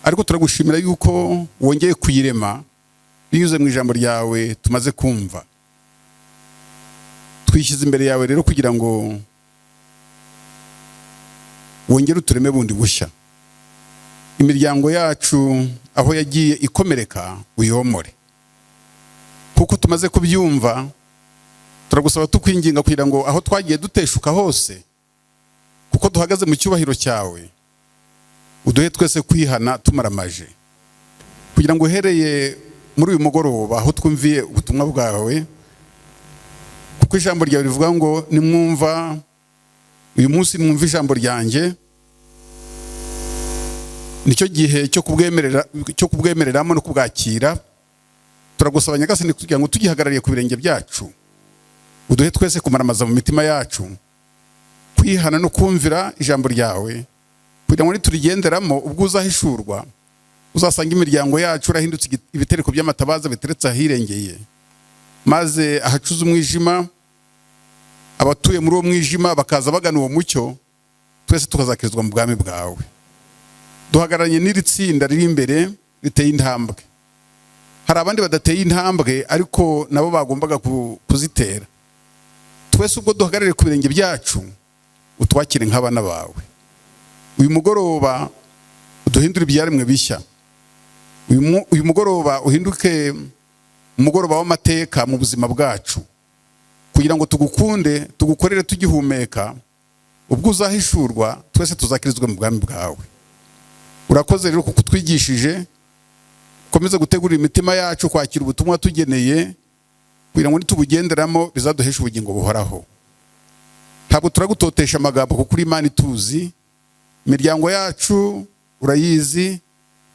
ariko turagushimira yuko wongeye kuyirema binyuze mu ijambo ryawe tumaze kumva. Twishyize imbere yawe rero kugira ngo wongere utureme bundi bushya. Imiryango yacu aho yagiye ikomereka uyomore, kuko tumaze kubyumva. Turagusaba tukwinginga kugira ngo aho twagiye duteshuka hose, kuko duhagaze mu cyubahiro cyawe, uduhe twese kwihana tumaramaje, kugira ngo uhereye muri uyu mugoroba aho twumviye ubutumwa bwawe, kuko ijambo ryawe rivuga ngo nimwumva uyu munsi mwumva ijambo ryanjye, nicyo gihe cyo kubwemereramo no kubwakira. Turagusaba Nyagasani kugira ngo tugihagarariye ku birenge byacu, uduhe twese kumaramaza mu mitima yacu kwihana no kumvira ijambo ryawe, kugira ngo niturigenderamo ubwo uzahishurwa uzasanga imiryango yacu urahindutse ibitereko by'amatabaza biteretse ahirengeye, maze ahacuze umwijima abatuye muri uwo mwijima bakaza bagana uwo mucyo, twese tukazakirizwa mu bwami bwawe. Duhagararanye n'iri tsinda riri imbere riteye intambwe. Hari abandi badateye intambwe ariko nabo bagombaga kuzitera. Twese ubwo duhagarare ku birenge byacu, utwakire nk'abana bawe. Uyu mugoroba uduhindure ibyaremwe bishya. Uyu mugoroba uhinduke umugoroba w'amateka mu buzima bwacu, kugira ngo tugukunde, tugukorere tugihumeka. Ubwo uzahishurwa twese tuzakirizwe mu bwami bwawe. Urakoze rero kuko twigishije, komeza gutegurira imitima yacu kwakira ubutumwa tugeneye, kugira ngo nitubugenderamo bizaduhesha ubugingo buhoraho. Ntabwo turagutotesha amagambo kuko uri Imana ituzi. Imiryango yacu urayizi,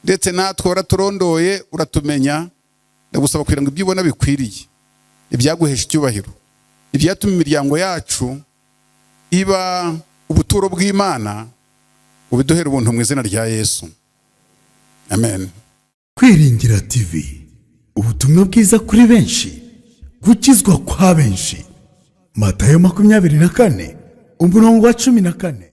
ndetse natwe waraturondoye uratumenya. Ndagusaba kugira ngo ibyo ubona bikwiriye, ibyaguhesha icyubahiro, ibyatuma imiryango yacu iba ubuturo bw'Imana, ubiduhere ubuntu mu izina rya Yesu. Amen.
Kwiringira TV, ubutumwa bwiza kuri benshi, gukizwa kwa benshi. Matayo 24:14.